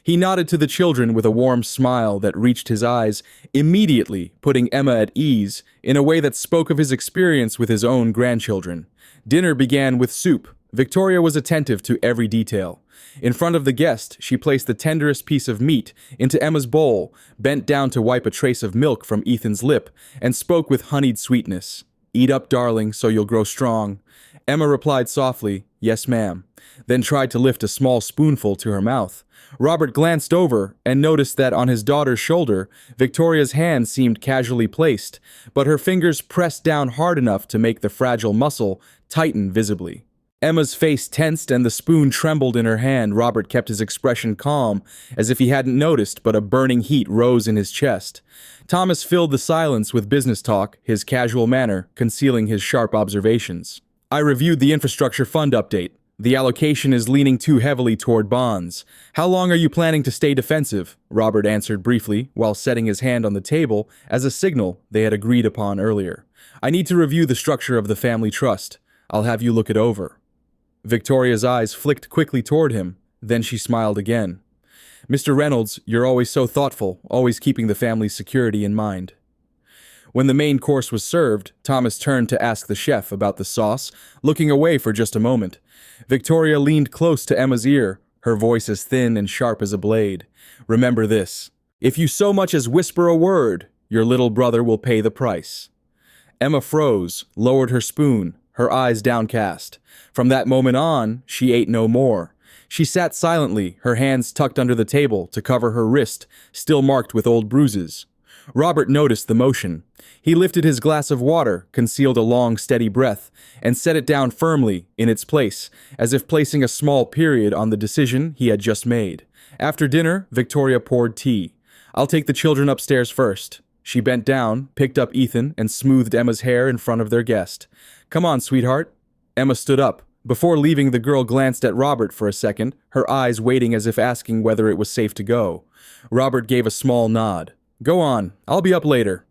He nodded to the children with a warm smile that reached his eyes, immediately putting Emma at ease in a way that spoke of his experience with his own grandchildren. Dinner began with soup. Victoria was attentive to every detail. In front of the guest, she placed the tenderest piece of meat into Emma's bowl, bent down to wipe a trace of milk from Ethan's lip, and spoke with honeyed sweetness. "Eat up, darling, so you'll grow strong." Emma replied softly, "Yes, ma'am," then tried to lift a small spoonful to her mouth. Robert glanced over and noticed that on his daughter's shoulder, Victoria's hand seemed casually placed, but her fingers pressed down hard enough to make the fragile muscle tighten visibly. Emma's face tensed and the spoon trembled in her hand. Robert kept his expression calm, as if he hadn't noticed, but a burning heat rose in his chest. Thomas filled the silence with business talk, his casual manner concealing his sharp observations. "I reviewed the infrastructure fund update. The allocation is leaning too heavily toward bonds. How long are you planning to stay defensive?" Robert answered briefly, while setting his hand on the table as a signal they had agreed upon earlier. "I need to review the structure of the family trust. I'll have you look it over." Victoria's eyes flicked quickly toward him, then she smiled again. "Mr. Reynolds, you're always so thoughtful, always keeping the family's security in mind." When the main course was served, Thomas turned to ask the chef about the sauce, looking away for just a moment. Victoria leaned close to Emma's ear, her voice as thin and sharp as a blade. "Remember this. If you so much as whisper a word, your little brother will pay the price." Emma froze, lowered her spoon, her eyes downcast. From that moment on, she ate no more. She sat silently, her hands tucked under the table to cover her wrist, still marked with old bruises. Robert noticed the motion. He lifted his glass of water, concealed a long, steady breath, and set it down firmly in its place, as if placing a small period on the decision he had just made. After dinner, Victoria poured tea. "I'll take the children upstairs first." She bent down, picked up Ethan, and smoothed Emma's hair in front of their guest. "Come on, sweetheart." Emma stood up. Before leaving, the girl glanced at Robert for a second, her eyes waiting as if asking whether it was safe to go. Robert gave a small nod. "Go on, I'll be up later."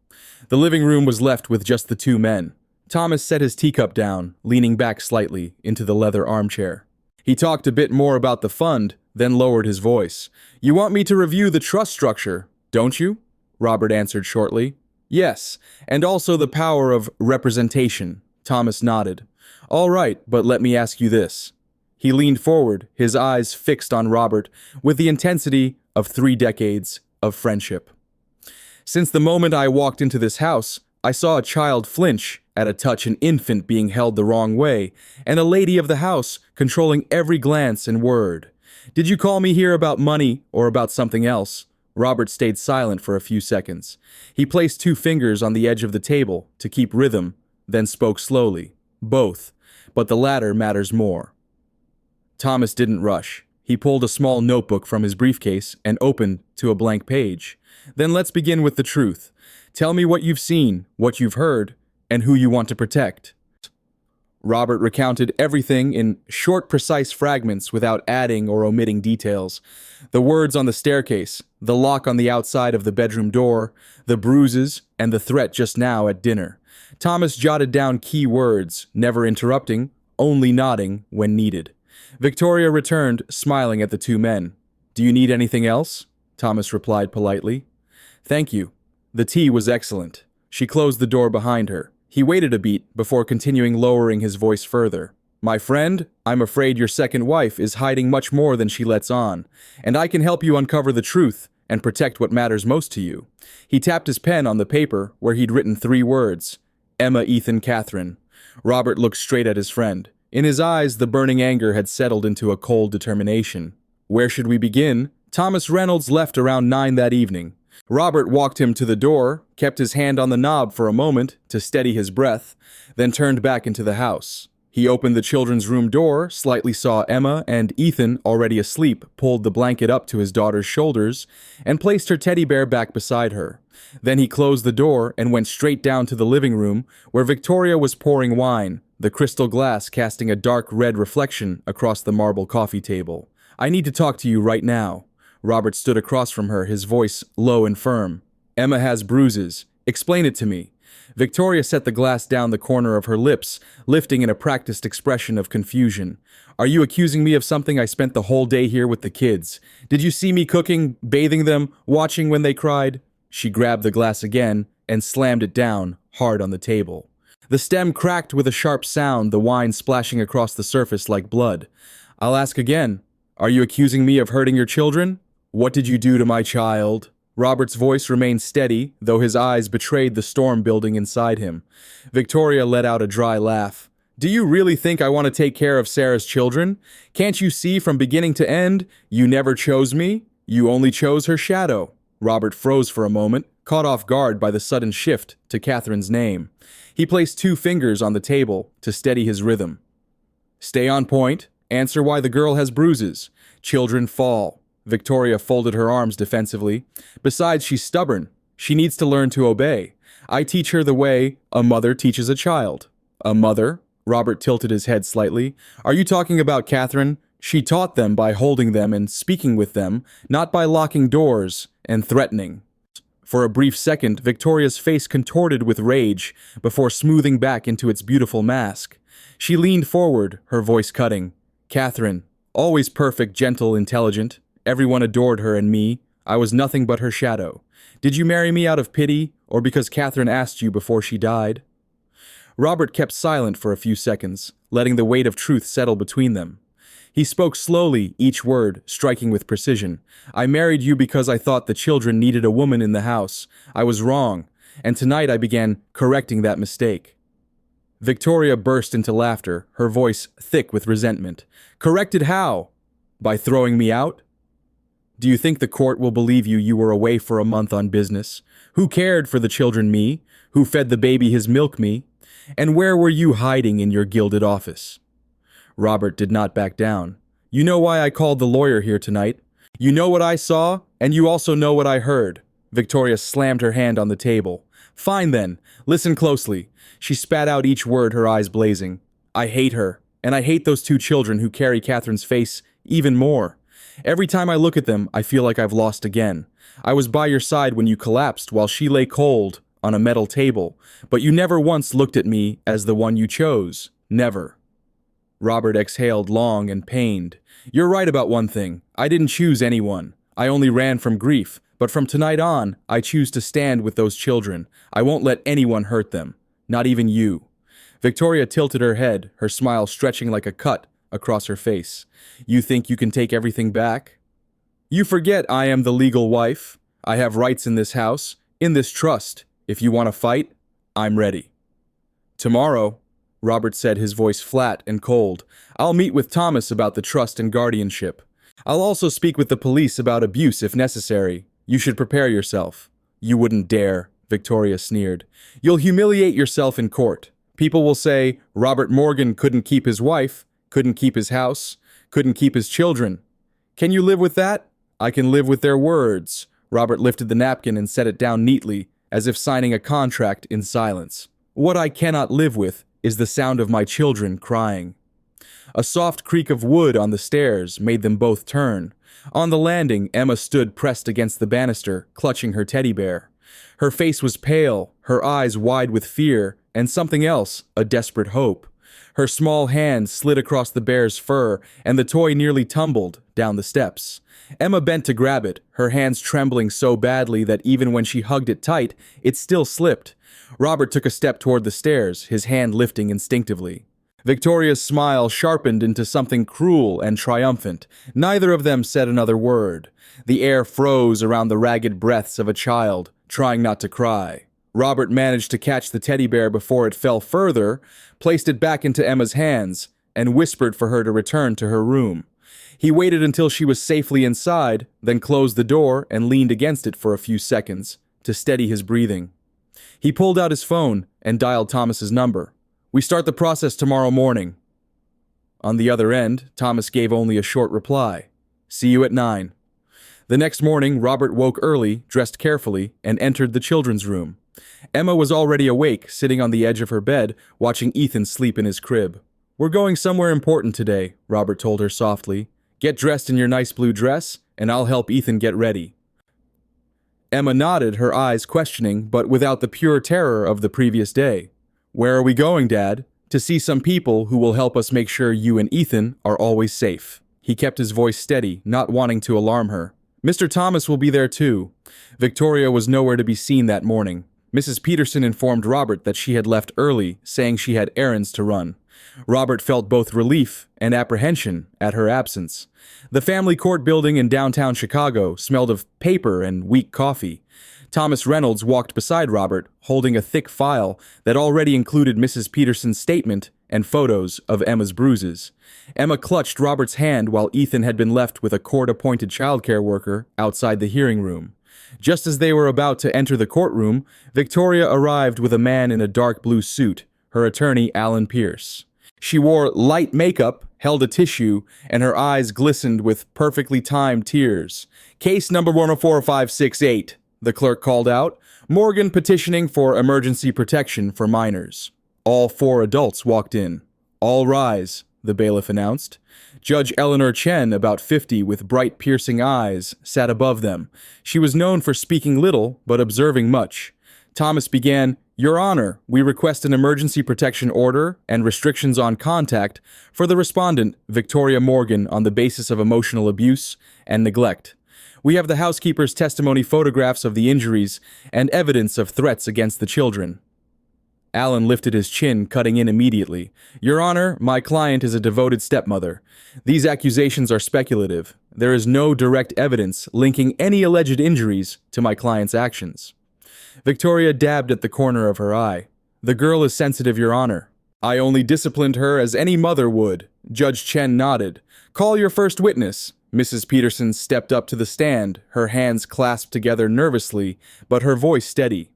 The living room was left with just the two men. Thomas set his teacup down, leaning back slightly into the leather armchair. He talked a bit more about the fund, then lowered his voice. "You want me to review the trust structure, don't you?" Robert answered shortly. "Yes, and also the power of representation." Thomas nodded. "All right, but let me ask you this." He leaned forward, his eyes fixed on Robert, with the intensity of 3 decades of friendship. "Since the moment I walked into this house, I saw a child flinch at a touch, an infant being held the wrong way, and a lady of the house controlling every glance and word. Did you call me here about money or about something else?" Robert stayed silent for a few seconds. He placed 2 fingers on the edge of the table to keep rhythm, then spoke slowly. Both, but the latter matters more. Thomas didn't rush. He pulled a small notebook from his briefcase and opened to a blank page. Then let's begin with the truth. Tell me what you've seen, what you've heard, and who you want to protect. Robert recounted everything in short, precise fragments without adding or omitting details. The words on the staircase, the lock on the outside of the bedroom door, the bruises, and the threat just now at dinner. Thomas jotted down key words, never interrupting, only nodding when needed. Victoria returned, smiling at the two men. "Do you need anything else?" Thomas replied politely. "Thank you." The tea was excellent. She closed the door behind her. He waited a beat before continuing, lowering his voice further. "My friend, I'm afraid your second wife is hiding much more than she lets on, and I can help you uncover the truth and protect what matters most to you." He tapped his pen on the paper where he'd written 3 words: Emma, Ethan, Catherine. Robert looked straight at his friend. In his eyes, the burning anger had settled into a cold determination. "Where should we begin?" Thomas Reynolds left around 9 that evening. Robert walked him to the door, kept his hand on the knob for a moment to steady his breath, then turned back into the house. He opened the children's room door, slightly saw Emma and Ethan, already asleep, pulled the blanket up to his daughter's shoulders, and placed her teddy bear back beside her. Then he closed the door and went straight down to the living room, where Victoria was pouring wine, the crystal glass casting a dark red reflection across the marble coffee table. "I need to talk to you right now." Robert stood across from her, his voice low and firm. "Emma has bruises. Explain it to me." Victoria set the glass down the corner of her lips, lifting in a practiced expression of confusion. "Are you accusing me of something I spent the whole day here with the kids? Did you see me cooking, bathing them, watching when they cried?" She grabbed the glass again and slammed it down, hard on the table. The stem cracked with a sharp sound, the wine splashing across the surface like blood. "I'll ask again. Are you accusing me of hurting your children? What did you do to my child?" Robert's voice remained steady, though his eyes betrayed the storm building inside him. Victoria let out a dry laugh. "Do you really think I want to take care of Sarah's children? Can't you see from beginning to end, you never chose me? You only chose her shadow." Robert froze for a moment, caught off guard by the sudden shift to Catherine's name. He placed 2 fingers on the table to steady his rhythm. "Stay on point. Answer why the girl has bruises. Children fall." Victoria folded her arms defensively. "Besides, she's stubborn. She needs to learn to obey. I teach her the way a mother teaches a child." "A mother?" Robert tilted his head slightly. "Are you talking about Catherine? She taught them by holding them and speaking with them, not by locking doors and threatening." For a brief second, Victoria's face contorted with rage before smoothing back into its beautiful mask. She leaned forward, her voice cutting. "Catherine, always perfect, gentle, intelligent. Everyone adored her and me. I was nothing but her shadow. Did you marry me out of pity, or because Catherine asked you before she died?" Robert kept silent for a few seconds, letting the weight of truth settle between them. He spoke slowly, each word striking with precision. "I married you because I thought the children needed a woman in the house. I was wrong, and tonight I began correcting that mistake." Victoria burst into laughter, her voice thick with resentment. "Corrected how? By throwing me out? Do you think the court will believe you were away for a month on business? Who cared for the children, me? Who fed the baby his milk, me? And where were you hiding in your gilded office?" Robert did not back down. "You know why I called the lawyer here tonight. You know what I saw, and you also know what I heard." Victoria slammed her hand on the table. "Fine then, listen closely." She spat out each word, her eyes blazing. "I hate her, and I hate those 2 children who carry Catherine's face even more. Every time I look at them, I feel like I've lost again. I was by your side when you collapsed while she lay cold on a metal table, but you never once looked at me as the one you chose. Never." Robert exhaled long and pained. "You're right about one thing. I didn't choose anyone. I only ran from grief, but from tonight on, I choose to stand with those children. I won't let anyone hurt them. Not even you." Victoria tilted her head, her smile stretching like a cut across her face. "You think you can take everything back? You forget I am the legal wife. I have rights in this house, in this trust. If you want to fight, I'm ready." "Tomorrow," Robert said, his voice flat and cold, "I'll meet with Thomas about the trust and guardianship. I'll also speak with the police about abuse if necessary. You should prepare yourself." "You wouldn't dare," Victoria sneered. "You'll humiliate yourself in court. People will say Robert Morgan couldn't keep his wife, couldn't keep his house, couldn't keep his children. Can you live with that? I can live with their words. Robert lifted the napkin and set it down neatly, as if signing a contract in silence. What I cannot live with is the sound of my children crying. A soft creak of wood on the stairs made them both turn. On the landing, Emma stood pressed against the banister, clutching her teddy bear. Her face was pale, her eyes wide with fear, and something else, a desperate hope. Her small hand slid across the bear's fur, and the toy nearly tumbled down the steps. Emma bent to grab it, her hands trembling so badly that even when she hugged it tight, it still slipped. Robert took a step toward the stairs, his hand lifting instinctively. Victoria's smile sharpened into something cruel and triumphant. Neither of them said another word. The air froze around the ragged breaths of a child, trying not to cry. Robert managed to catch the teddy bear before it fell further, placed it back into Emma's hands, and whispered for her to return to her room. He waited until she was safely inside, then closed the door and leaned against it for a few seconds to steady his breathing. He pulled out his phone and dialed Thomas's number. "We start the process tomorrow morning." On the other end, Thomas gave only a short reply. "See you at 9. The next morning, Robert woke early, dressed carefully, and entered the children's room. Emma was already awake, sitting on the edge of her bed, watching Ethan sleep in his crib. "We're going somewhere important today," Robert told her softly. "Get dressed in your nice blue dress, and I'll help Ethan get ready." Emma nodded, her eyes questioning, but without the pure terror of the previous day. "Where are we going, Dad?" "To see some people who will help us make sure you and Ethan are always safe." He kept his voice steady, not wanting to alarm her. "Mr. Thomas will be there too." Victoria was nowhere to be seen that morning. Mrs. Peterson informed Robert that she had left early, saying she had errands to run. Robert felt both relief and apprehension at her absence. The family court building in downtown Chicago smelled of paper and weak coffee. Thomas Reynolds walked beside Robert, holding a thick file that already included Mrs. Peterson's statement and photos of Emma's bruises. Emma clutched Robert's hand while Ethan had been left with a court-appointed childcare worker outside the hearing room. Just as they were about to enter the courtroom, Victoria arrived with a man in a dark blue suit, her attorney Alan Pierce. She wore light makeup, held a tissue, and her eyes glistened with perfectly timed tears. "Case number 104568, the clerk called out. "Morgan petitioning for emergency protection for minors." All 4 adults walked in. "All rise," the bailiff announced. Judge Eleanor Chen, about 50, with bright piercing eyes, sat above them. She was known for speaking little, but observing much. Thomas began, "Your Honor, we request an emergency protection order and restrictions on contact for the respondent, Victoria Morgan, on the basis of emotional abuse and neglect. We have the housekeeper's testimony, photographs of the injuries, and evidence of threats against the children." Alan lifted his chin, cutting in immediately. "Your Honor, my client is a devoted stepmother. These accusations are speculative. There is no direct evidence linking any alleged injuries to my client's actions." Victoria dabbed at the corner of her eye. "The girl is sensitive, Your Honor. I only disciplined her as any mother would." Judge Chen nodded. "Call your first witness." Mrs. Peterson stepped up to the stand, her hands clasped together nervously, but her voice steady.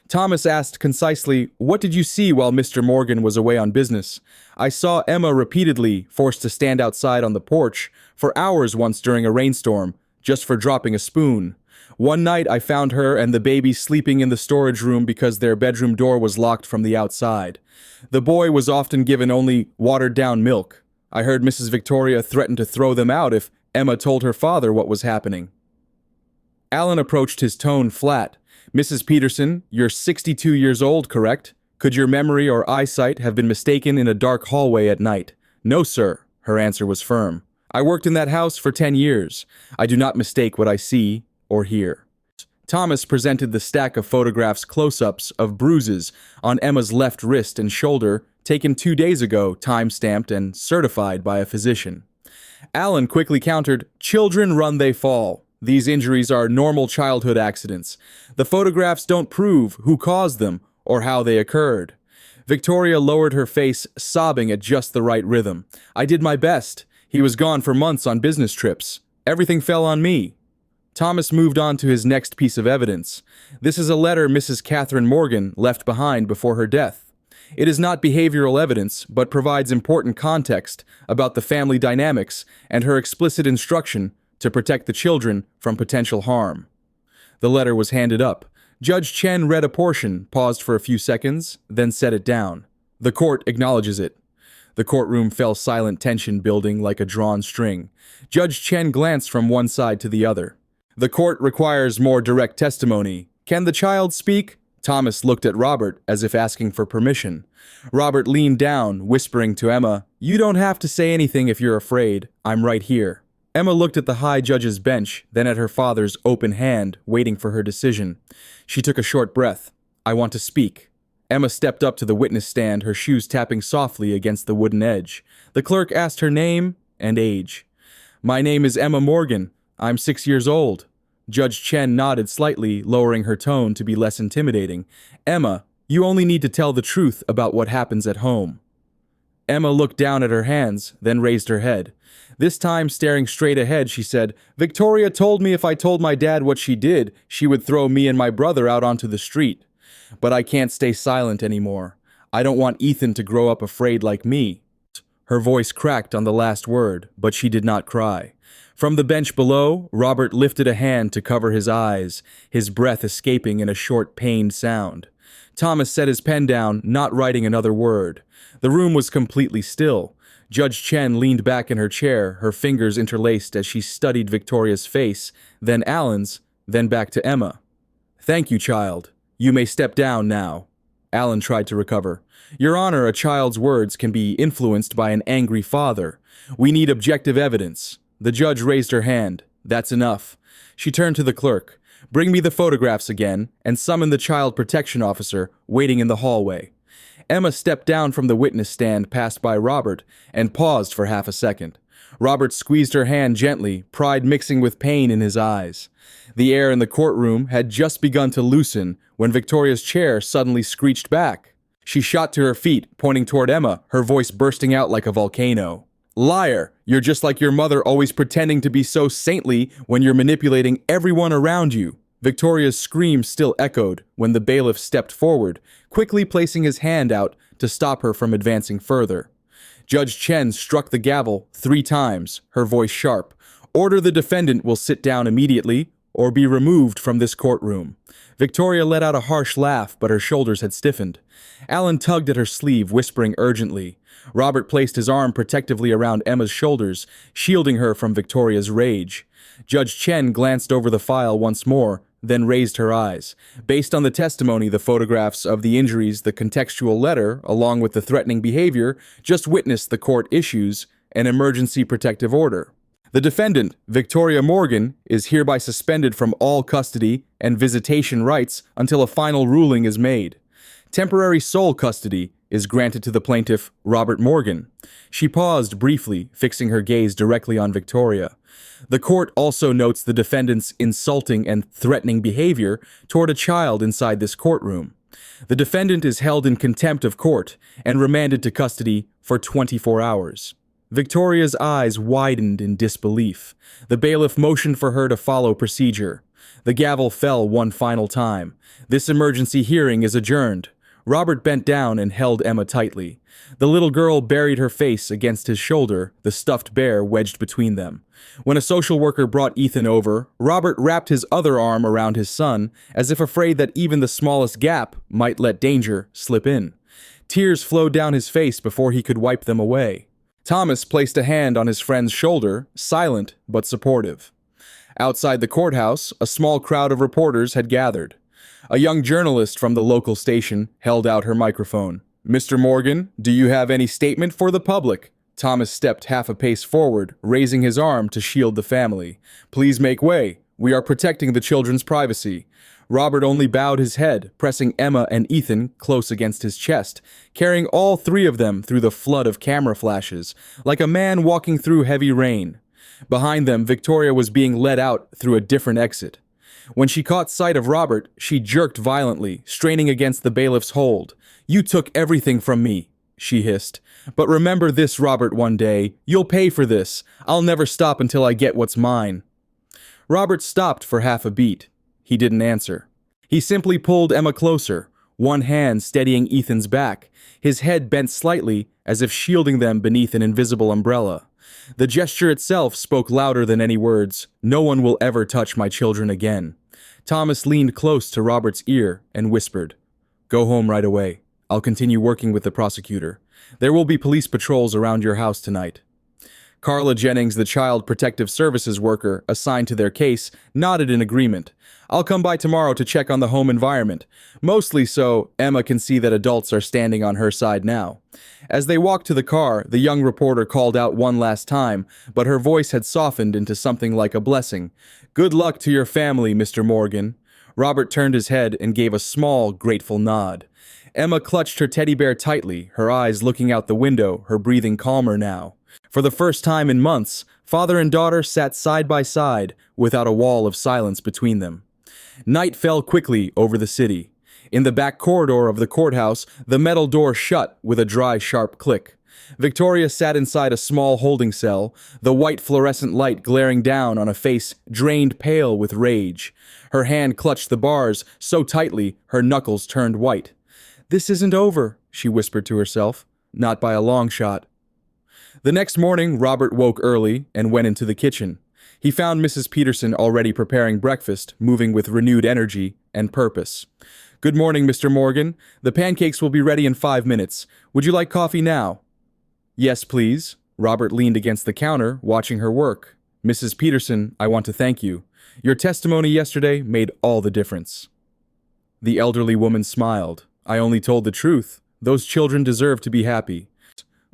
Thomas asked concisely, "What did you see while Mr. Morgan was away on business?" "I saw Emma repeatedly forced to stand outside on the porch for hours once during a rainstorm, just for dropping a spoon. One night I found her and the baby sleeping in the storage room because their bedroom door was locked from the outside. The boy was often given only watered-down milk. I heard Mrs. Victoria threaten to throw them out if Emma told her father what was happening." Alan approached, his tone flat. "Mrs. Peterson, you're 62 years old, correct? Could your memory or eyesight have been mistaken in a dark hallway at night?" "No, sir." Her answer was firm. "I worked in that house for 10 years. I do not mistake what I see or hear." Thomas presented the stack of photographs, close-ups of bruises on Emma's left wrist and shoulder, taken 2 days ago, time-stamped and certified by a physician. Alan quickly countered, "Children run, they fall. These injuries are normal childhood accidents. The photographs don't prove who caused them or how they occurred." Victoria lowered her face, sobbing at just the right rhythm. "I did my best. He was gone for months on business trips. Everything fell on me." Thomas moved on to his next piece of evidence. "This is a letter Mrs. Catherine Morgan left behind before her death. It is not behavioral evidence, but provides important context about the family dynamics and her explicit instruction to protect the children from potential harm. The letter was handed up. Judge Chen read a portion, paused for a few seconds, then set it down. The court acknowledges it. The courtroom fell silent, tension building like a drawn string. Judge Chen glanced from one side to the other. The court requires more direct testimony. Can the child speak? Thomas looked at Robert as if asking for permission. Robert leaned down, whispering to Emma, "You don't have to say anything if you're afraid. I'm right here." Emma looked at the high judge's bench, then at her father's open hand, waiting for her decision. She took a short breath. "I want to speak." Emma stepped up to the witness stand, her shoes tapping softly against the wooden edge. The clerk asked her name and age. "My name is Emma Morgan. I'm 6 years old." Judge Chen nodded slightly, lowering her tone to be less intimidating. "Emma, you only need to tell the truth about what happens at home." Emma looked down at her hands, then raised her head. This time, staring straight ahead, she said, "Victoria told me if I told my dad what she did, she would throw me and my brother out onto the street. But I can't stay silent anymore. I don't want Ethan to grow up afraid like me." Her voice cracked on the last word, but she did not cry. From the bench below, Robert lifted a hand to cover his eyes, his breath escaping in a short, pained sound. Thomas set his pen down, not writing another word. The room was completely still. Judge Chen leaned back in her chair, her fingers interlaced as she studied Victoria's face, then Alan's, then back to Emma. "Thank you, child. You may step down now." Alan tried to recover. "Your Honor, a child's words can be influenced by an angry father. We need objective evidence." The judge raised her hand. "That's enough." She turned to the clerk. "Bring me the photographs again, and summon the child protection officer waiting in the hallway." Emma stepped down from the witness stand, passed by Robert, and paused for half a second. Robert squeezed her hand gently, pride mixing with pain in his eyes. The air in the courtroom had just begun to loosen when Victoria's chair suddenly screeched back. She shot to her feet, pointing toward Emma, her voice bursting out like a volcano. "Liar! You're just like your mother, always pretending to be so saintly when you're manipulating everyone around you." Victoria's scream still echoed when the bailiff stepped forward, quickly placing his hand out to stop her from advancing further. Judge Chen struck the gavel 3 times, her voice sharp. "Order the defendant will sit down immediately or be removed from this courtroom." Victoria let out a harsh laugh, but her shoulders had stiffened. Alan tugged at her sleeve, whispering urgently. Robert placed his arm protectively around Emma's shoulders, shielding her from Victoria's rage. Judge Chen glanced over the file once more, then raised her eyes. Based on the testimony, the photographs of the injuries, the contextual letter, along with the threatening behavior, just witnessed the court issues an emergency protective order. The defendant, Victoria Morgan, is hereby suspended from all custody and visitation rights until a final ruling is made. Temporary sole custody is granted to the plaintiff, Robert Morgan. She paused briefly, fixing her gaze directly on Victoria. The court also notes the defendant's insulting and threatening behavior toward a child inside this courtroom. The defendant is held in contempt of court and remanded to custody for 24 hours. Victoria's eyes widened in disbelief. The bailiff motioned for her to follow procedure. The gavel fell one final time. This emergency hearing is adjourned. Robert bent down and held Emma tightly. The little girl buried her face against his shoulder, the stuffed bear wedged between them. When a social worker brought Ethan over, Robert wrapped his other arm around his son, as if afraid that even the smallest gap might let danger slip in. Tears flowed down his face before he could wipe them away. Thomas placed a hand on his friend's shoulder, silent but supportive. Outside the courthouse, a small crowd of reporters had gathered. A young journalist from the local station held out her microphone. "Mr. Morgan, do you have any statement for the public?" Thomas stepped half a pace forward, raising his arm to shield the family. "Please make way. We are protecting the children's privacy." Robert only bowed his head, pressing Emma and Ethan close against his chest, carrying all 3 of them through the flood of camera flashes, like a man walking through heavy rain. Behind them, Victoria was being led out through a different exit. When she caught sight of Robert, she jerked violently, straining against the bailiff's hold. "You took everything from me," she hissed. "But remember this, Robert, one day. You'll pay for this. I'll never stop until I get what's mine." Robert stopped for half a beat. He didn't answer. He simply pulled Emma closer, one hand steadying Ethan's back, his head bent slightly as if shielding them beneath an invisible umbrella. The gesture itself spoke louder than any words. No one will ever touch my children again. Thomas leaned close to Robert's ear and whispered, "Go home right away. I'll continue working with the prosecutor. There will be police patrols around your house tonight." Carla Jennings, the Child Protective Services worker assigned to their case, nodded in agreement. "I'll come by tomorrow to check on the home environment, mostly so Emma can see that adults are standing on her side now." As they walked to the car, the young reporter called out one last time, but her voice had softened into something like a blessing. "Good luck to your family, Mr. Morgan." Robert turned his head and gave a small, grateful nod. Emma clutched her teddy bear tightly, her eyes looking out the window, her breathing calmer now. For the first time in months, father and daughter sat side by side, without a wall of silence between them. Night fell quickly over the city. In the back corridor of the courthouse, the metal door shut with a dry, sharp click. Victoria sat inside a small holding cell, the white fluorescent light glaring down on a face drained pale with rage. Her hand clutched the bars so tightly her knuckles turned white. "This isn't over," she whispered to herself. "Not by a long shot." The next morning, Robert woke early and went into the kitchen. He found Mrs. Peterson already preparing breakfast, moving with renewed energy and purpose. "Good morning, Mr. Morgan. The pancakes will be ready in 5 minutes. Would you like coffee now?" "Yes, please." Robert leaned against the counter, watching her work. "Mrs. Peterson, I want to thank you. Your testimony yesterday made all the difference." The elderly woman smiled. "I only told the truth. Those children deserve to be happy."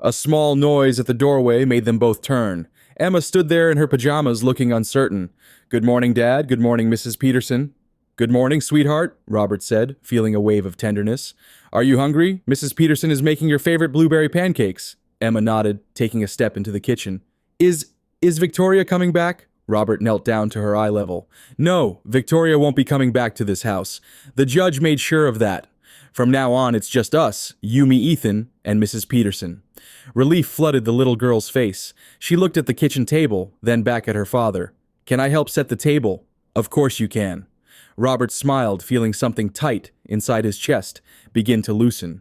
A small noise at the doorway made them both turn. Emma stood there in her pajamas looking uncertain. "Good morning, Dad. Good morning, Mrs. Peterson." "Good morning, sweetheart," Robert said, feeling a wave of tenderness. "Are you hungry? Mrs. Peterson is making your favorite blueberry pancakes." Emma nodded, taking a step into the kitchen. Is Victoria coming back?" Robert knelt down to her eye level. "No, Victoria won't be coming back to this house. The judge made sure of that. From now on, it's just us, you, me, Ethan, and Mrs. Peterson." Relief flooded the little girl's face. She looked at the kitchen table, then back at her father. "Can I help set the table?" "Of course you can." Robert smiled, feeling something tight inside his chest begin to loosen.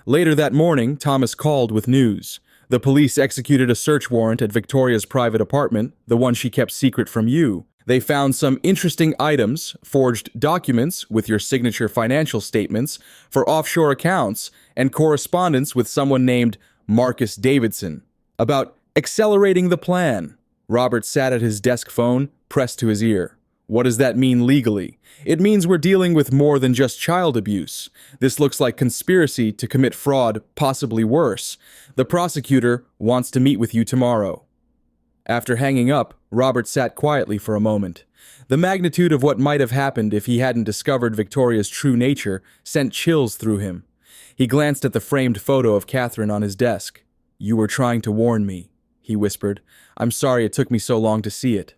Later that morning, Thomas called with news. The police executed a search warrant at Victoria's private apartment, the one she kept secret from you. They found some interesting items, forged documents with your signature financial statements for offshore accounts, and correspondence with someone named Marcus Davidson about accelerating the plan. Robert sat at his desk phone, pressed to his ear. "What does that mean legally?" "It means we're dealing with more than just child abuse. This looks like conspiracy to commit fraud, possibly worse. The prosecutor wants to meet with you tomorrow." After hanging up, Robert sat quietly for a moment. The magnitude of what might have happened if he hadn't discovered Victoria's true nature sent chills through him. He glanced at the framed photo of Catherine on his desk. "You were trying to warn me," he whispered. "I'm sorry it took me so long to see it."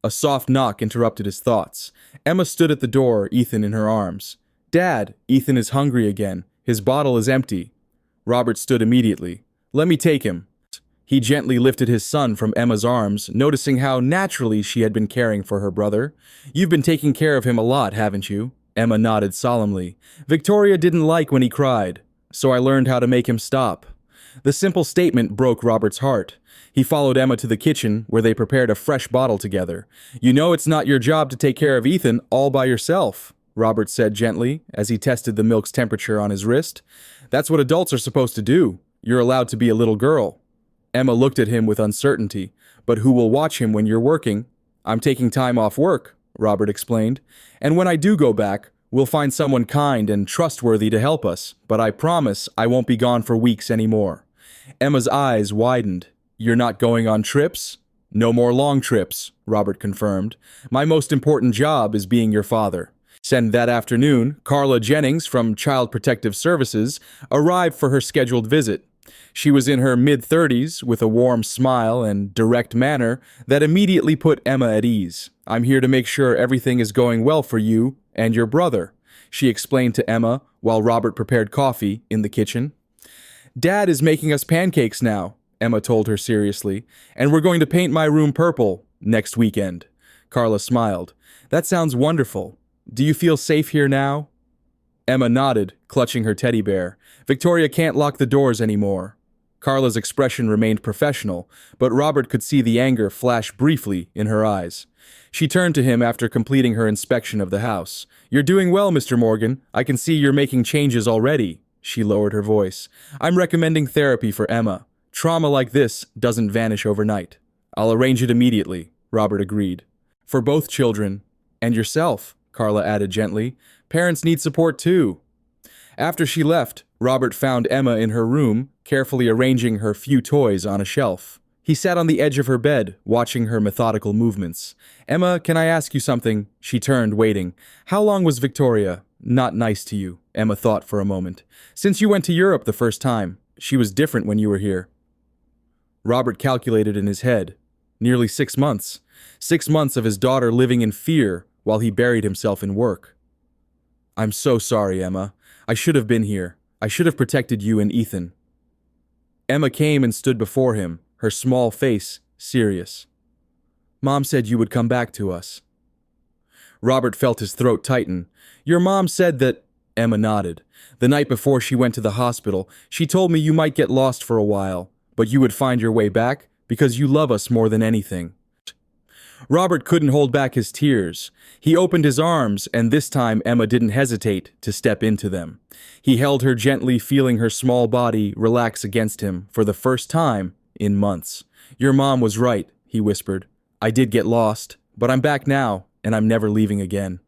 A soft knock interrupted his thoughts. Emma stood at the door, Ethan in her arms. "Dad, Ethan is hungry again. His bottle is empty." Robert stood immediately. "Let me take him." He gently lifted his son from Emma's arms, noticing how naturally she had been caring for her brother. "You've been taking care of him a lot, haven't you?" Emma nodded solemnly. "Victoria didn't like when he cried, so I learned how to make him stop." The simple statement broke Robert's heart. He followed Emma to the kitchen, where they prepared a fresh bottle together. "You know it's not your job to take care of Ethan all by yourself," Robert said gently, as he tested the milk's temperature on his wrist. "That's what adults are supposed to do. You're allowed to be a little girl." Emma looked at him with uncertainty. "But who will watch him when you're working?" "I'm taking time off work," Robert explained. "And when I do go back, we'll find someone kind and trustworthy to help us, but I promise I won't be gone for weeks anymore." Emma's eyes widened. "You're not going on trips?" "No more long trips," Robert confirmed. "My most important job is being your father." And that afternoon, Carla Jennings from Child Protective Services arrived for her scheduled visit. She was in her mid-30s with a warm smile and direct manner that immediately put Emma at ease. "I'm here to make sure everything is going well for you and your brother," she explained to Emma while Robert prepared coffee in the kitchen. "Dad is making us pancakes now," Emma told her seriously, "and we're going to paint my room purple next weekend." Carla smiled. "That sounds wonderful. Do you feel safe here now?" Emma nodded, clutching her teddy bear. Victoria can't lock the doors anymore. Carla's expression remained professional, but Robert could see the anger flash briefly in her eyes. She turned to him after completing her inspection of the house. "You're doing well, Mr. Morgan. I can see you're making changes already." She lowered her voice. "I'm recommending therapy for Emma. Trauma like this doesn't vanish overnight." "I'll arrange it immediately," Robert agreed. "For both children. And yourself," Carla added gently. "Parents need support too." After she left, Robert found Emma in her room, carefully arranging her few toys on a shelf. He sat on the edge of her bed, watching her methodical movements. "Emma, can I ask you something?" She turned, waiting. "How long was Victoria not nice to you?" Emma thought for a moment. "Since you went to Europe the first time. She was different when you were here." Robert calculated in his head. Nearly 6 months. 6 months of his daughter living in fear while he buried himself in work. "I'm so sorry, Emma. I should have been here. I should have protected you and Ethan." Emma came and stood before him, her small face serious. "Mom said you would come back to us." Robert felt his throat tighten. "Your mom said that—" Emma nodded. "The night before she went to the hospital, she told me you might get lost for a while, but you would find your way back because you love us more than anything." Robert couldn't hold back his tears. He opened his arms, and this time Emma didn't hesitate to step into them. He held her gently, feeling her small body relax against him for the first time in months. "Your mom was right," he whispered. "I did get lost, but I'm back now, and I'm never leaving again."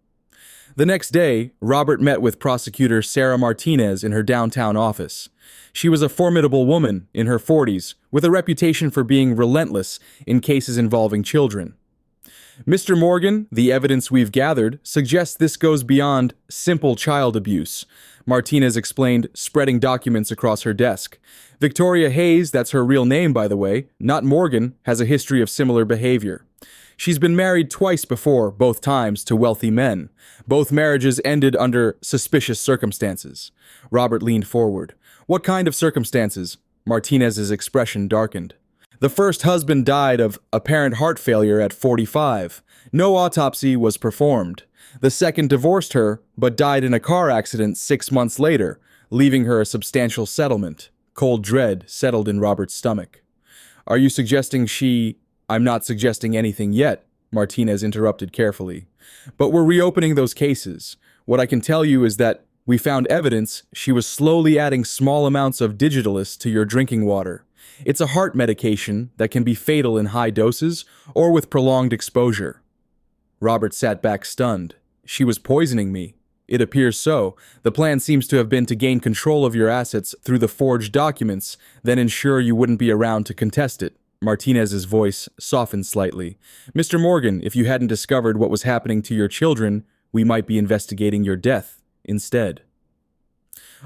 The next day, Robert met with prosecutor Sarah Martinez in her downtown office. She was a formidable woman in her 40s, with a reputation for being relentless in cases involving children. "Mr. Morgan, the evidence we've gathered suggests this goes beyond simple child abuse," Martinez explained, spreading documents across her desk. "Victoria Hayes, that's her real name by the way, not Morgan, has a history of similar behavior. She's been married twice before, both times to wealthy men. Both marriages ended under suspicious circumstances." Robert leaned forward. "What kind of circumstances?" Martinez's expression darkened. "The first husband died of apparent heart failure at 45. No autopsy was performed. The second divorced her, but died in a car accident 6 months later, leaving her a substantial settlement." Cold dread settled in Robert's stomach. "Are you suggesting she—" "I'm not suggesting anything yet," Martinez interrupted carefully. "But we're reopening those cases. What I can tell you is that we found evidence she was slowly adding small amounts of Digitalis to your drinking water. It's a heart medication that can be fatal in high doses or with prolonged exposure." Robert sat back stunned. "She was poisoning me." "It appears so. The plan seems to have been to gain control of your assets through the forged documents, then ensure you wouldn't be around to contest it." Martinez's voice softened slightly. "Mr. Morgan, if you hadn't discovered what was happening to your children, we might be investigating your death instead."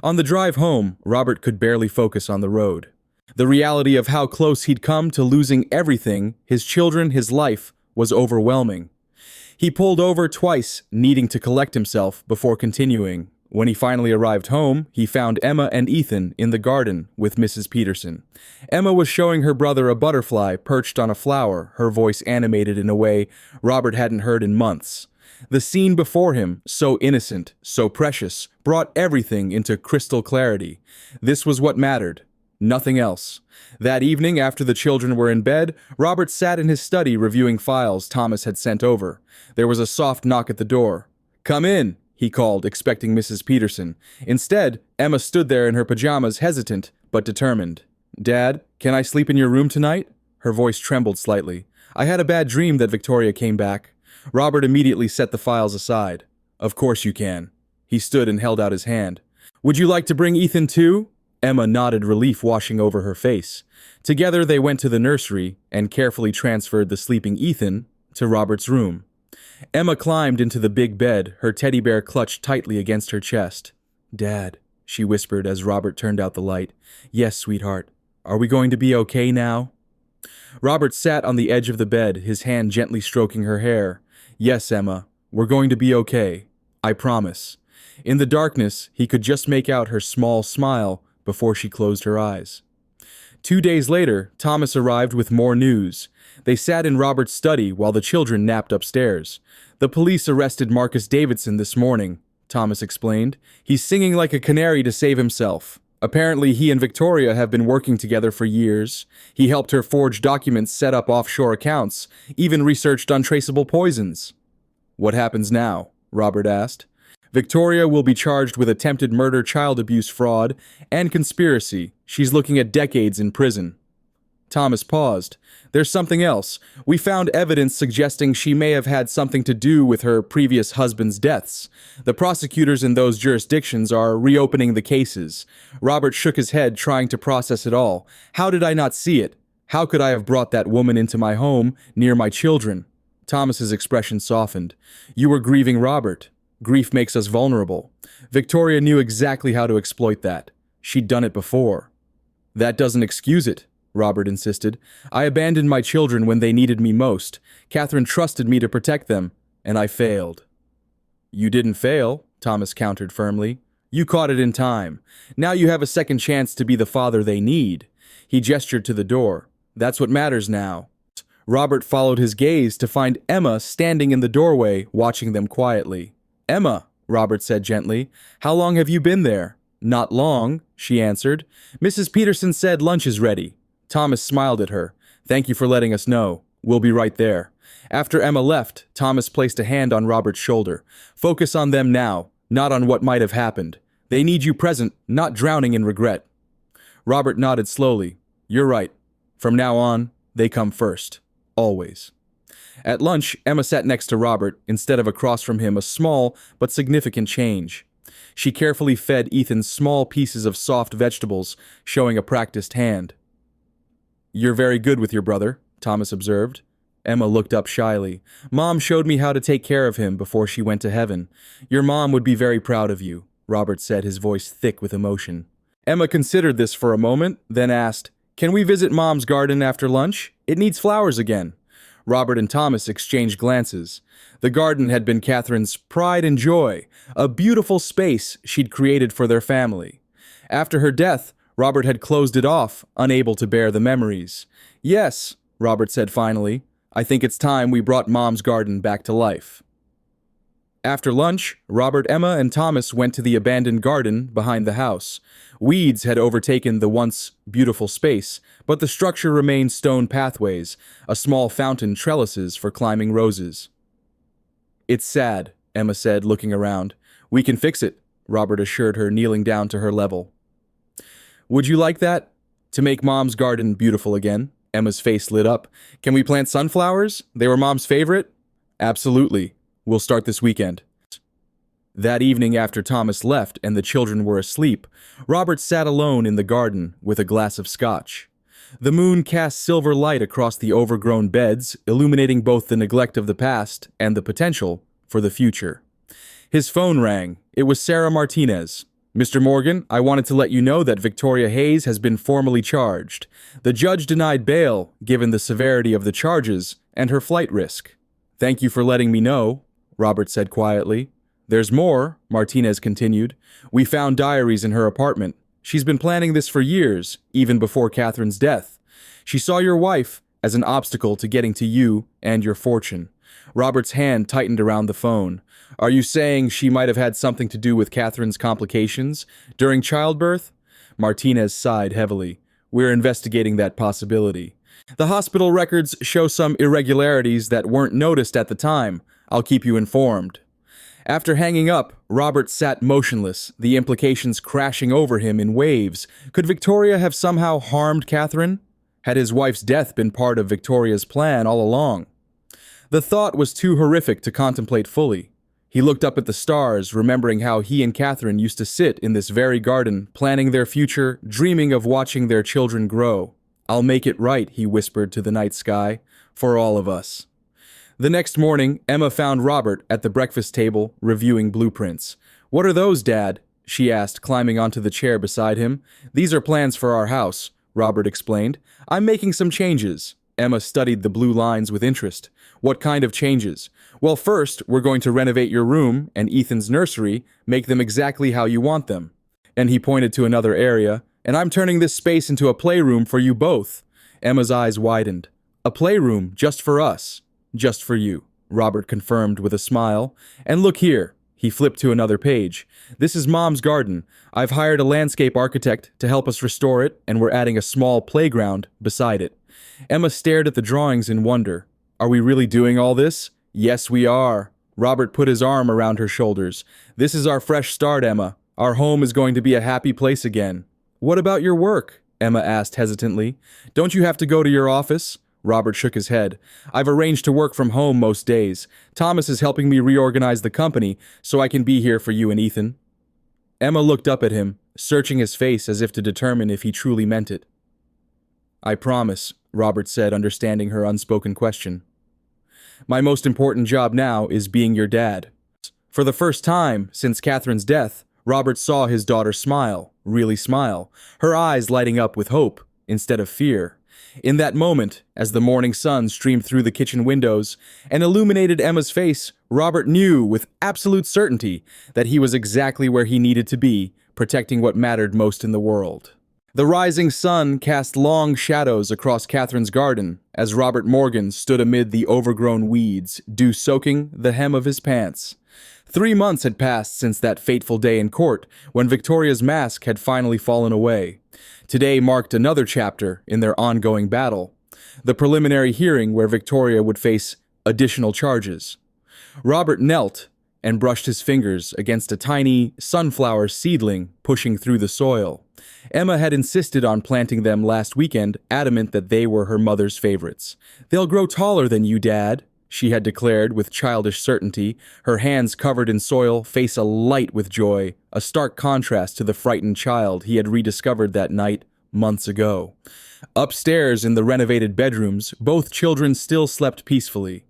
On the drive home, Robert could barely focus on the road. The reality of how close he'd come to losing everything, his children, his life, was overwhelming. He pulled over twice, needing to collect himself before continuing. When he finally arrived home, he found Emma and Ethan in the garden with Mrs. Peterson. Emma was showing her brother a butterfly perched on a flower, her voice animated in a way Robert hadn't heard in months. The scene before him, so innocent, so precious, brought everything into crystal clarity. This was what mattered. Nothing else. That evening, after the children were in bed, Robert sat in his study reviewing files Thomas had sent over. There was a soft knock at the door. "Come in," he called, expecting Mrs. Peterson. Instead, Emma stood there in her pajamas, hesitant but determined. "Dad, can I sleep in your room tonight?" Her voice trembled slightly. "I had a bad dream that Victoria came back." Robert immediately set the files aside. "Of course you can." He stood and held out his hand. "Would you like to bring Ethan too?" Emma nodded, relief washing over her face. Together they went to the nursery and carefully transferred the sleeping Ethan to Robert's room. Emma climbed into the big bed, her teddy bear clutched tightly against her chest. "Dad," she whispered as Robert turned out the light. "Yes, sweetheart. Are we going to be okay now?" Robert sat on the edge of the bed, his hand gently stroking her hair. "Yes, Emma. We're going to be okay. I promise." In the darkness, he could just make out her small smile before she closed her eyes. 2 days later, Thomas arrived with more news. They sat in Robert's study while the children napped upstairs. "The police arrested Marcus Davidson this morning," Thomas explained. He's singing like a canary to save himself. Apparently, he and Victoria have been working together for years. He helped her forge documents, set up offshore accounts, even researched untraceable poisons. What happens now? Robert asked. Victoria will be charged with attempted murder, child abuse, fraud, and conspiracy. She's looking at decades in prison. Thomas paused. There's something else. We found evidence suggesting she may have had something to do with her previous husband's deaths. The prosecutors in those jurisdictions are reopening the cases. Robert shook his head, trying to process it all. How did I not see it? How could I have brought that woman into my home, near my children? Thomas's expression softened. You were grieving Robert. Grief makes us vulnerable. Victoria knew exactly how to exploit that. She'd done it before. That doesn't excuse it, Robert insisted. I abandoned my children when they needed me most. Catherine trusted me to protect them, and I failed. You didn't fail, Thomas countered firmly. You caught it in time. Now you have a second chance to be the father they need. He gestured to the door. That's what matters now. Robert followed his gaze to find Emma standing in the doorway, watching them quietly. Emma, Robert said gently, how long have you been there? Not long, she answered. Mrs. Peterson said lunch is ready. Thomas smiled at her. Thank you for letting us know. We'll be right there. After Emma left, Thomas placed a hand on Robert's shoulder. Focus on them now, not on what might have happened. They need you present, not drowning in regret. Robert nodded slowly. You're right. From now on, they come first. Always. At lunch, Emma sat next to Robert, instead of across from him, a small but significant change. She carefully fed Ethan small pieces of soft vegetables, showing a practiced hand. You're very good with your brother, Thomas observed. Emma looked up shyly. Mom showed me how to take care of him before she went to heaven. Your mom would be very proud of you, Robert said, his voice thick with emotion. Emma considered this for a moment, then asked, Can we visit Mom's garden after lunch? It needs flowers again. Robert and Thomas exchanged glances. The garden had been Catherine's pride and joy, a beautiful space she'd created for their family. After her death, Robert had closed it off, unable to bear the memories. Yes, Robert said finally, I think it's time we brought Mom's garden back to life. After lunch, Robert, Emma, and Thomas went to the abandoned garden behind the house. Weeds had overtaken the once beautiful space, but the structure remained stone pathways, a small fountain, trellises for climbing roses. It's sad, Emma said, looking around. We can fix it, Robert assured her, kneeling down to her level. Would you like that? To make Mom's garden beautiful again? Emma's face lit up. Can we plant sunflowers? They were Mom's favorite? Absolutely. We'll start this weekend. That evening, after Thomas left and the children were asleep, Robert sat alone in the garden with a glass of scotch. The moon cast silver light across the overgrown beds, illuminating both the neglect of the past and the potential for the future. His phone rang. It was Sarah Martinez. Mr. Morgan, I wanted to let you know that Victoria Hayes has been formally charged. The judge denied bail, given the severity of the charges and her flight risk. Thank you for letting me know, Robert said quietly. There's more, Martinez continued. We found diaries in her apartment. She's been planning this for years, even before Catherine's death. She saw your wife as an obstacle to getting to you and your fortune. Robert's hand tightened around the phone. Are you saying she might have had something to do with Catherine's complications during childbirth? Martinez sighed heavily. We're investigating that possibility. The hospital records show some irregularities that weren't noticed at the time. I'll keep you informed. After hanging up, Robert sat motionless, the implications crashing over him in waves. Could Victoria have somehow harmed Catherine? Had his wife's death been part of Victoria's plan all along? The thought was too horrific to contemplate fully. He looked up at the stars, remembering how he and Catherine used to sit in this very garden, planning their future, dreaming of watching their children grow. I'll make it right, he whispered to the night sky, for all of us. The next morning, Emma found Robert at the breakfast table, reviewing blueprints. What are those, Dad? She asked, climbing onto the chair beside him. These are plans for our house, Robert explained. I'm making some changes. Emma studied the blue lines with interest. What kind of changes? Well, first, we're going to renovate your room and Ethan's nursery, make them exactly how you want them. And he pointed to another area. And I'm turning this space into a playroom for you both. Emma's eyes widened. A playroom just for us. Just for you, Robert confirmed with a smile. And look here, He flipped to another page. This is Mom's garden. I've hired a landscape architect to help us restore it, and we're adding a small playground beside it. Emma stared at the drawings in wonder. Are we really doing all this? Yes, we are. Robert put his arm around her shoulders. This is our fresh start, Emma. Our home is going to be a happy place again. What about your work? Emma asked hesitantly. Don't you have to go to your office? Robert shook his head. I've arranged to work from home most days. Thomas is helping me reorganize the company so I can be here for you and Ethan. Emma looked up at him, searching his face as if to determine if he truly meant it. I promise, Robert said, understanding her unspoken question. My most important job now is being your dad. For the first time since Catherine's death, Robert saw his daughter smile, really smile, her eyes lighting up with hope instead of fear. In that moment, as the morning sun streamed through the kitchen windows and illuminated Emma's face, Robert knew with absolute certainty that he was exactly where he needed to be, protecting what mattered most in the world. The rising sun cast long shadows across Catherine's garden as Robert Morgan stood amid the overgrown weeds, dew soaking the hem of his pants. 3 months had passed since that fateful day in court when Victoria's mask had finally fallen away. Today marked another chapter in their ongoing battle, the preliminary hearing where Victoria would face additional charges. Robert knelt and brushed his fingers against a tiny sunflower seedling pushing through the soil. Emma had insisted on planting them last weekend, adamant that they were her mother's favorites. They'll grow taller than you, Dad, she had declared with childish certainty, her hands covered in soil, face alight with joy, a stark contrast to the frightened child he had rediscovered that night months ago. Upstairs in the renovated bedrooms, both children still slept peacefully.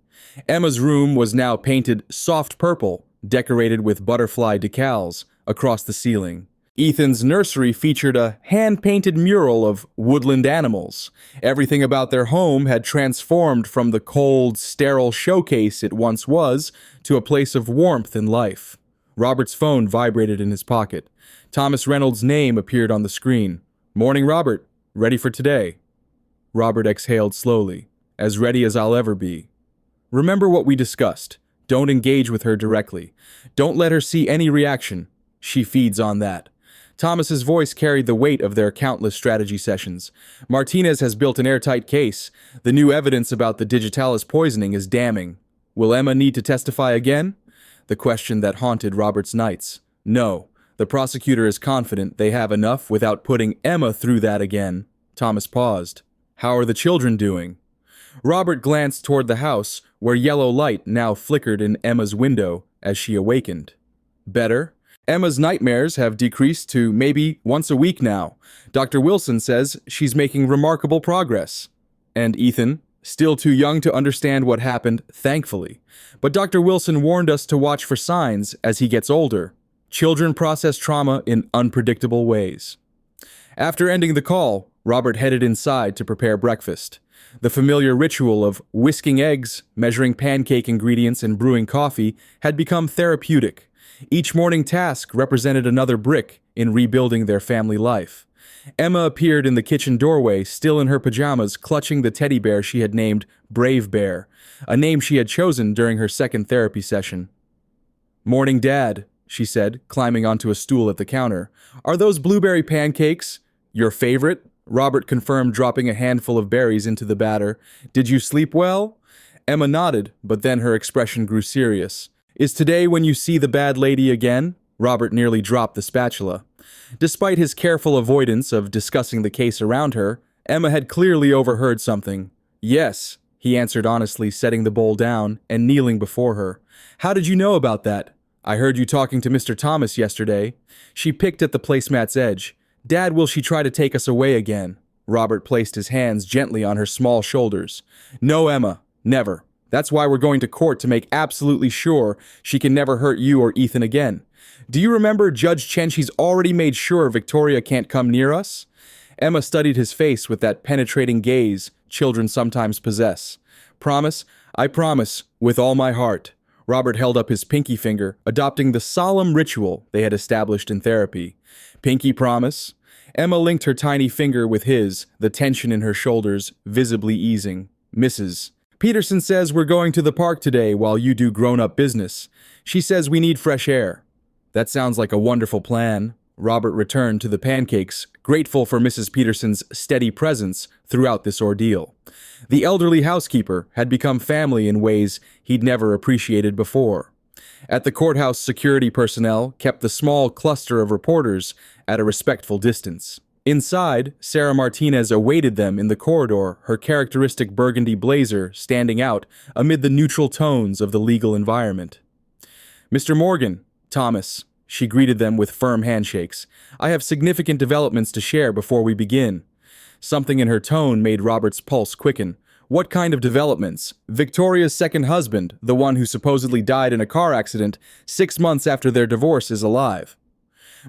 Emma's room was now painted soft purple, decorated with butterfly decals across the ceiling. Ethan's nursery featured a hand-painted mural of woodland animals. Everything about their home had transformed from the cold, sterile showcase it once was to a place of warmth and life. Robert's phone vibrated in his pocket. Thomas Reynolds' name appeared on the screen. Morning, Robert. Ready for today? Robert exhaled slowly. As ready as I'll ever be. Remember what we discussed. Don't engage with her directly. Don't let her see any reaction. She feeds on that. Thomas's voice carried the weight of their countless strategy sessions. Martinez has built an airtight case. The new evidence about the digitalis poisoning is damning. Will Emma need to testify again? The question that haunted Robert's nights. No. The prosecutor is confident they have enough without putting Emma through that again. Thomas paused. How are the children doing? Robert glanced toward the house, where yellow light now flickered in Emma's window as she awakened. Better? Emma's nightmares have decreased to maybe once a week now. Dr. Wilson says she's making remarkable progress. And Ethan? Still too young to understand what happened, thankfully. But Dr. Wilson warned us to watch for signs as he gets older. Children process trauma in unpredictable ways. After ending the call, Robert headed inside to prepare breakfast. The familiar ritual of whisking eggs, measuring pancake ingredients, and brewing coffee had become therapeutic. Each morning task represented another brick in rebuilding their family life. Emma appeared in the kitchen doorway, still in her pajamas, clutching the teddy bear she had named Brave Bear, a name she had chosen during her second therapy session. Morning, Dad, she said, climbing onto a stool at the counter. Are those blueberry pancakes your favorite? Robert confirmed, dropping a handful of berries into the batter. Did you sleep well? Emma nodded, but then her expression grew serious. Is today when you see the bad lady again? Robert nearly dropped the spatula. Despite his careful avoidance of discussing the case around her, Emma had clearly overheard something. Yes, he answered honestly, setting the bowl down and kneeling before her. How did you know about that? I heard you talking to Mr. Thomas yesterday. She picked at the placemat's edge. Dad, will she try to take us away again? Robert placed his hands gently on her small shoulders. No, Emma, never. That's why we're going to court, to make absolutely sure she can never hurt you or Ethan again. Do you remember Judge Chenchi's already made sure Victoria can't come near us? Emma studied his face with that penetrating gaze children sometimes possess. Promise? I promise, with all my heart. Robert held up his pinky finger, adopting the solemn ritual they had established in therapy. Pinky promise? Emma linked her tiny finger with his, the tension in her shoulders visibly easing. Mrs. Peterson says we're going to the park today while you do grown-up business. She says we need fresh air. That sounds like a wonderful plan. Robert returned to the pancakes, grateful for Mrs. Peterson's steady presence throughout this ordeal. The elderly housekeeper had become family in ways he'd never appreciated before. At the courthouse, security personnel kept the small cluster of reporters at a respectful distance. Inside, Sarah Martinez awaited them in the corridor, her characteristic burgundy blazer standing out amid the neutral tones of the legal environment. "Mr. Morgan, Thomas," she greeted them with firm handshakes. "I have significant developments to share before we begin." Something in her tone made Robert's pulse quicken. What kind of developments? Victoria's second husband, the one who supposedly died in a car accident 6 months after their divorce, is alive.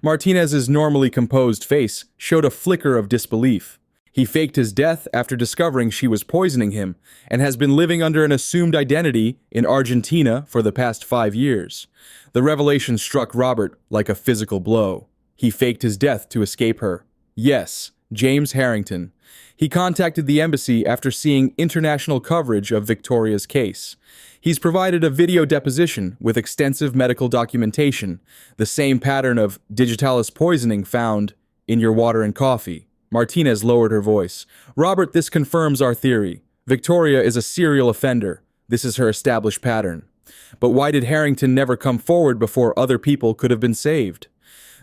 Martinez's normally composed face showed a flicker of disbelief. He faked his death after discovering she was poisoning him and has been living under an assumed identity in Argentina for the past 5 years. The revelation struck Robert like a physical blow. He faked his death to escape her. Yes, James Harrington. He contacted the embassy after seeing international coverage of Victoria's case. He's provided a video deposition with extensive medical documentation, the same pattern of digitalis poisoning found in your water and coffee. Martinez lowered her voice. "Robert, this confirms our theory. Victoria is a serial offender. This is her established pattern. But why did Harrington never come forward before other people could have been saved?"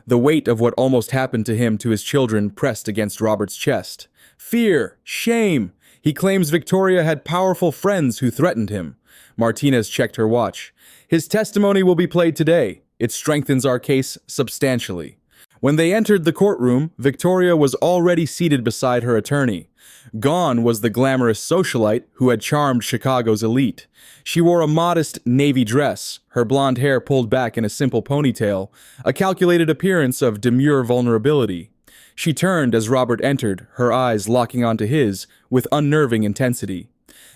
The weight of what almost happened to him to his children pressed against Robert's chest. Fear, shame. He claims Victoria had powerful friends who threatened him. Martinez checked her watch. "His testimony will be played today. It strengthens our case substantially." When they entered the courtroom, Victoria was already seated beside her attorney. Gone was the glamorous socialite who had charmed Chicago's elite. She wore a modest navy dress, her blonde hair pulled back in a simple ponytail, a calculated appearance of demure vulnerability. She turned as Robert entered, her eyes locking onto his with unnerving intensity.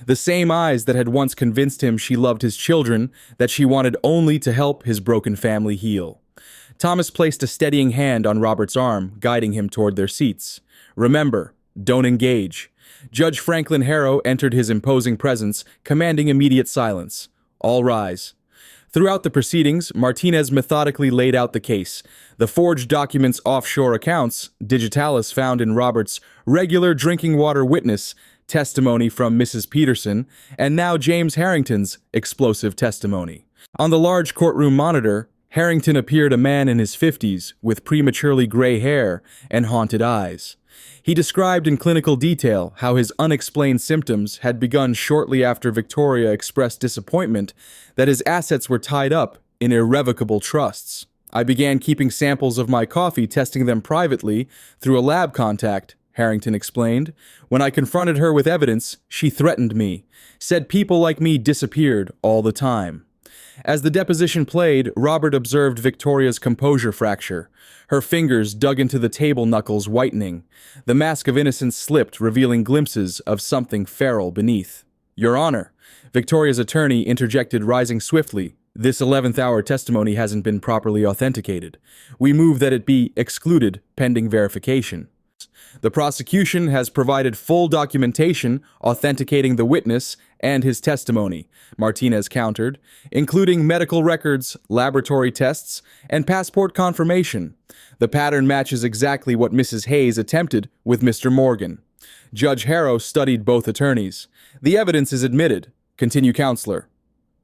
The same eyes that had once convinced him she loved his children, that she wanted only to help his broken family heal. Thomas placed a steadying hand on Robert's arm, guiding him toward their seats. "Remember, don't engage." Judge Franklin Harrow entered his imposing presence, commanding immediate silence. "All rise." Throughout the proceedings, Martinez methodically laid out the case. The forged documents' offshore accounts, digitalis found in Robert's regular drinking water witness, testimony from Mrs. Peterson, and now James Harrington's explosive testimony. On the large courtroom monitor, Harrington appeared a man in his 50s with prematurely gray hair and haunted eyes. He described in clinical detail how his unexplained symptoms had begun shortly after Victoria expressed disappointment that his assets were tied up in irrevocable trusts. "I began keeping samples of my coffee, testing them privately through a lab contact," Harrington explained. "When I confronted her with evidence, she threatened me, said people like me disappeared all the time." As the deposition played, Robert observed Victoria's composure fracture. Her fingers dug into the table knuckles, whitening. The mask of innocence slipped, revealing glimpses of something feral beneath. "Your Honor," Victoria's attorney interjected, rising swiftly. "This 11th-hour testimony hasn't been properly authenticated. We move that it be excluded pending verification." The prosecution has provided full documentation authenticating the witness and his testimony, Martinez countered, including medical records, laboratory tests, and passport confirmation. The pattern matches exactly what Mrs. Hayes attempted with Mr. Morgan. Judge Harrow studied both attorneys. "The evidence is admitted. Continue, counselor."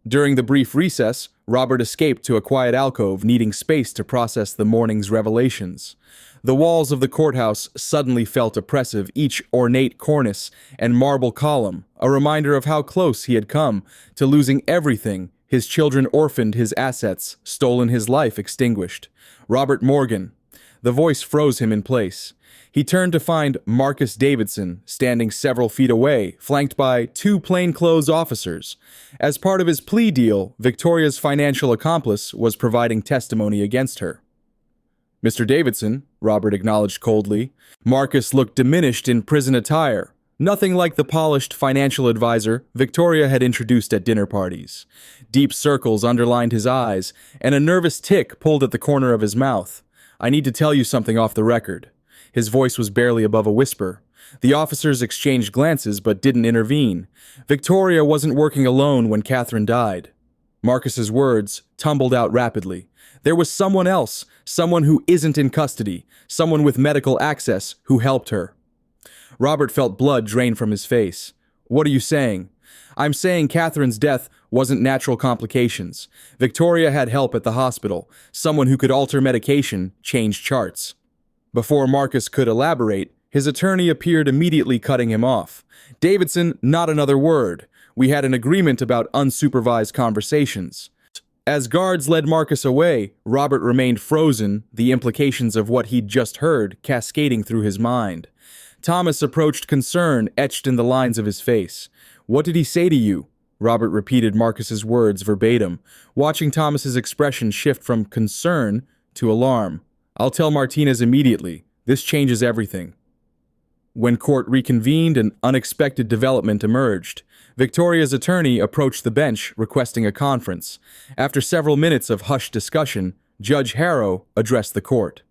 During the brief recess, Robert escaped to a quiet alcove, needing space to process the morning's revelations. The walls of the courthouse suddenly felt oppressive, each ornate cornice and marble column, a reminder of how close he had come to losing everything. His children orphaned, his assets stolen, his life extinguished. Robert Morgan. The voice froze him in place. He turned to find Marcus Davidson standing several feet away, flanked by 2 plainclothes officers. As part of his plea deal, Victoria's financial accomplice was providing testimony against her. "Mr. Davidson," Robert acknowledged coldly. Marcus looked diminished in prison attire, nothing like the polished financial advisor Victoria had introduced at dinner parties. Deep circles underlined his eyes, and a nervous tick pulled at the corner of his mouth. "I need to tell you something off the record." His voice was barely above a whisper. The officers exchanged glances but didn't intervene. Victoria wasn't working alone when Catherine died. Marcus's words tumbled out rapidly. There was someone else, someone who isn't in custody, someone with medical access who helped her. Robert felt blood drain from his face. What are you saying? I'm saying Catherine's death wasn't natural complications. Victoria had help at the hospital, someone who could alter medication, change charts. Before Marcus could elaborate, his attorney appeared, immediately cutting him off. Davidson, not another word. We had an agreement about unsupervised conversations. As guards led Marcus away, Robert remained frozen, the implications of what he'd just heard cascading through his mind. Thomas approached, concern etched in the lines of his face. What did he say to you? Robert repeated Marcus's words verbatim, watching Thomas's expression shift from concern to alarm. I'll tell Martinez immediately. This changes everything. When court reconvened, an unexpected development emerged. Victoria's attorney approached the bench, requesting a conference. After several minutes of hushed discussion, Judge Harrow addressed the court.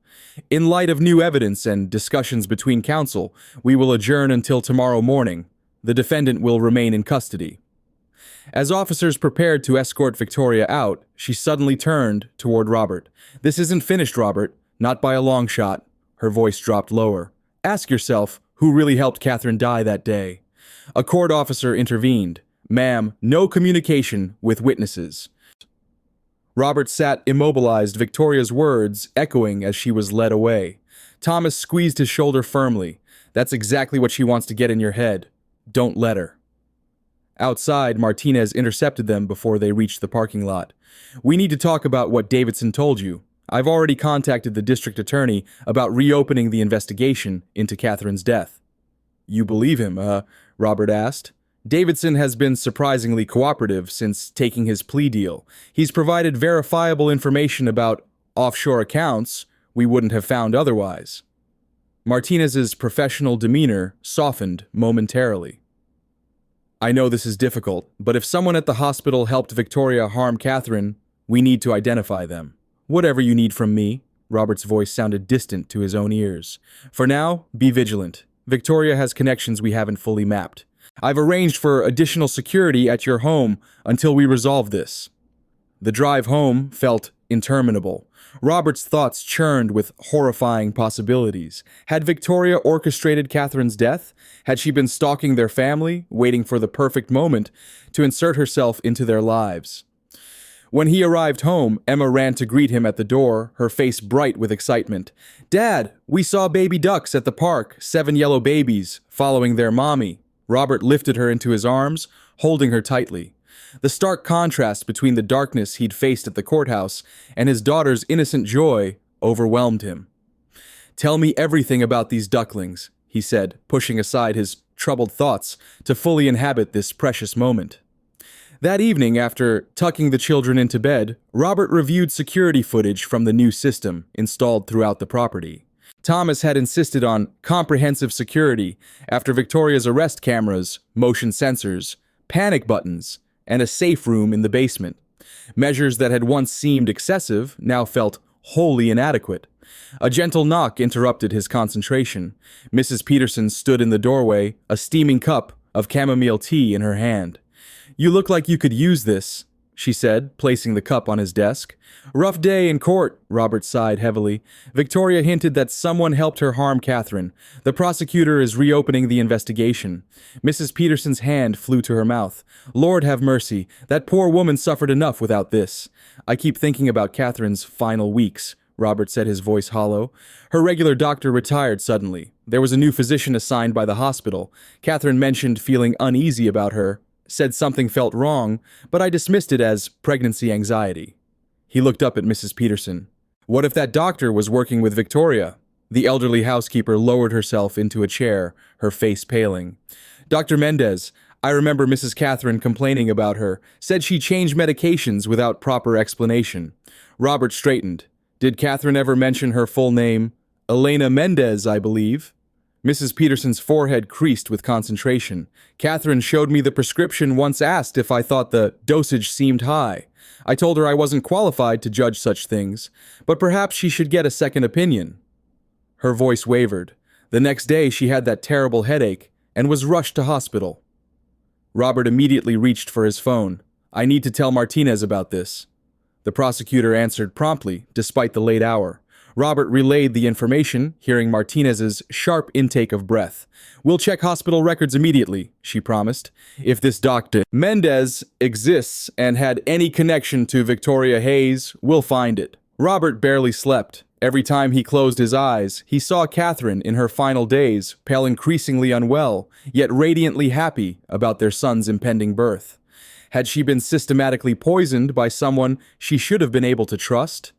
In light of new evidence and discussions between counsel, we will adjourn until tomorrow morning. The defendant will remain in custody. As officers prepared to escort Victoria out, she suddenly turned toward Robert. This isn't finished, Robert. Not by a long shot. Her voice dropped lower. Ask yourself, who really helped Catherine die that day? A court officer intervened. Ma'am, no communication with witnesses. Robert sat immobilized, Victoria's words echoing as she was led away. Thomas squeezed his shoulder firmly. That's exactly what she wants to get in your head. Don't let her. Outside, Martinez intercepted them before they reached the parking lot. We need to talk about what Davidson told you. I've already contacted the district attorney about reopening the investigation into Catherine's death. You believe him, Robert asked. Davidson has been surprisingly cooperative since taking his plea deal. He's provided verifiable information about offshore accounts we wouldn't have found otherwise. Martinez's professional demeanor softened momentarily. I know this is difficult, but if someone at the hospital helped Victoria harm Catherine, we need to identify them. Whatever you need from me, Robert's voice sounded distant to his own ears. For now, be vigilant. Victoria has connections we haven't fully mapped. I've arranged for additional security at your home until we resolve this. The drive home felt interminable. Robert's thoughts churned with horrifying possibilities. Had Victoria orchestrated Catherine's death? Had she been stalking their family, waiting for the perfect moment to insert herself into their lives? When he arrived home, Emma ran to greet him at the door, her face bright with excitement. Dad, we saw baby ducks at the park, 7 yellow babies, following their mommy. Robert lifted her into his arms, holding her tightly. The stark contrast between the darkness he'd faced at the courthouse and his daughter's innocent joy overwhelmed him. Tell me everything about these ducklings, he said, pushing aside his troubled thoughts to fully inhabit this precious moment. That evening, after tucking the children into bed, Robert reviewed security footage from the new system installed throughout the property. Thomas had insisted on comprehensive security after Victoria's arrest cameras, motion sensors, panic buttons, and a safe room in the basement. Measures that had once seemed excessive now felt wholly inadequate. A gentle knock interrupted his concentration. Mrs. Peterson stood in the doorway, a steaming cup of chamomile tea in her hand. You look like you could use this, she said, placing the cup on his desk. Rough day in court, Robert sighed heavily. Victoria hinted that someone helped her harm Catherine. The prosecutor is reopening the investigation. Mrs. Peterson's hand flew to her mouth. Lord have mercy, that poor woman suffered enough without this. I keep thinking about Catherine's final weeks, Robert said, his voice hollow. Her regular doctor retired suddenly. There was a new physician assigned by the hospital. Catherine mentioned feeling uneasy about her, said something felt wrong, but I dismissed it as pregnancy anxiety. He looked up at Mrs. Peterson. What if that doctor was working with Victoria? The elderly housekeeper lowered herself into a chair, her face paling. Dr. Mendez, I remember Mrs. Catherine complaining about her, said she changed medications without proper explanation. Robert straightened. Did Catherine ever mention her full name? Elena Mendez, I believe. Mrs. Peterson's forehead creased with concentration. Catherine showed me the prescription, once asked if I thought the dosage seemed high. I told her I wasn't qualified to judge such things, but perhaps she should get a second opinion. Her voice wavered. The next day, she had that terrible headache and was rushed to hospital. Robert immediately reached for his phone. "I need to tell Martinez about this." The prosecutor answered promptly, despite the late hour. Robert relayed the information, hearing Martinez's sharp intake of breath. "We'll check hospital records immediately," she promised. "If this Dr. Mendez exists and had any connection to Victoria Hayes, we'll find it." Robert barely slept. Every time he closed his eyes, he saw Catherine in her final days, pale increasingly unwell, yet radiantly happy about their son's impending birth. Had she been systematically poisoned by someone she should have been able to trust?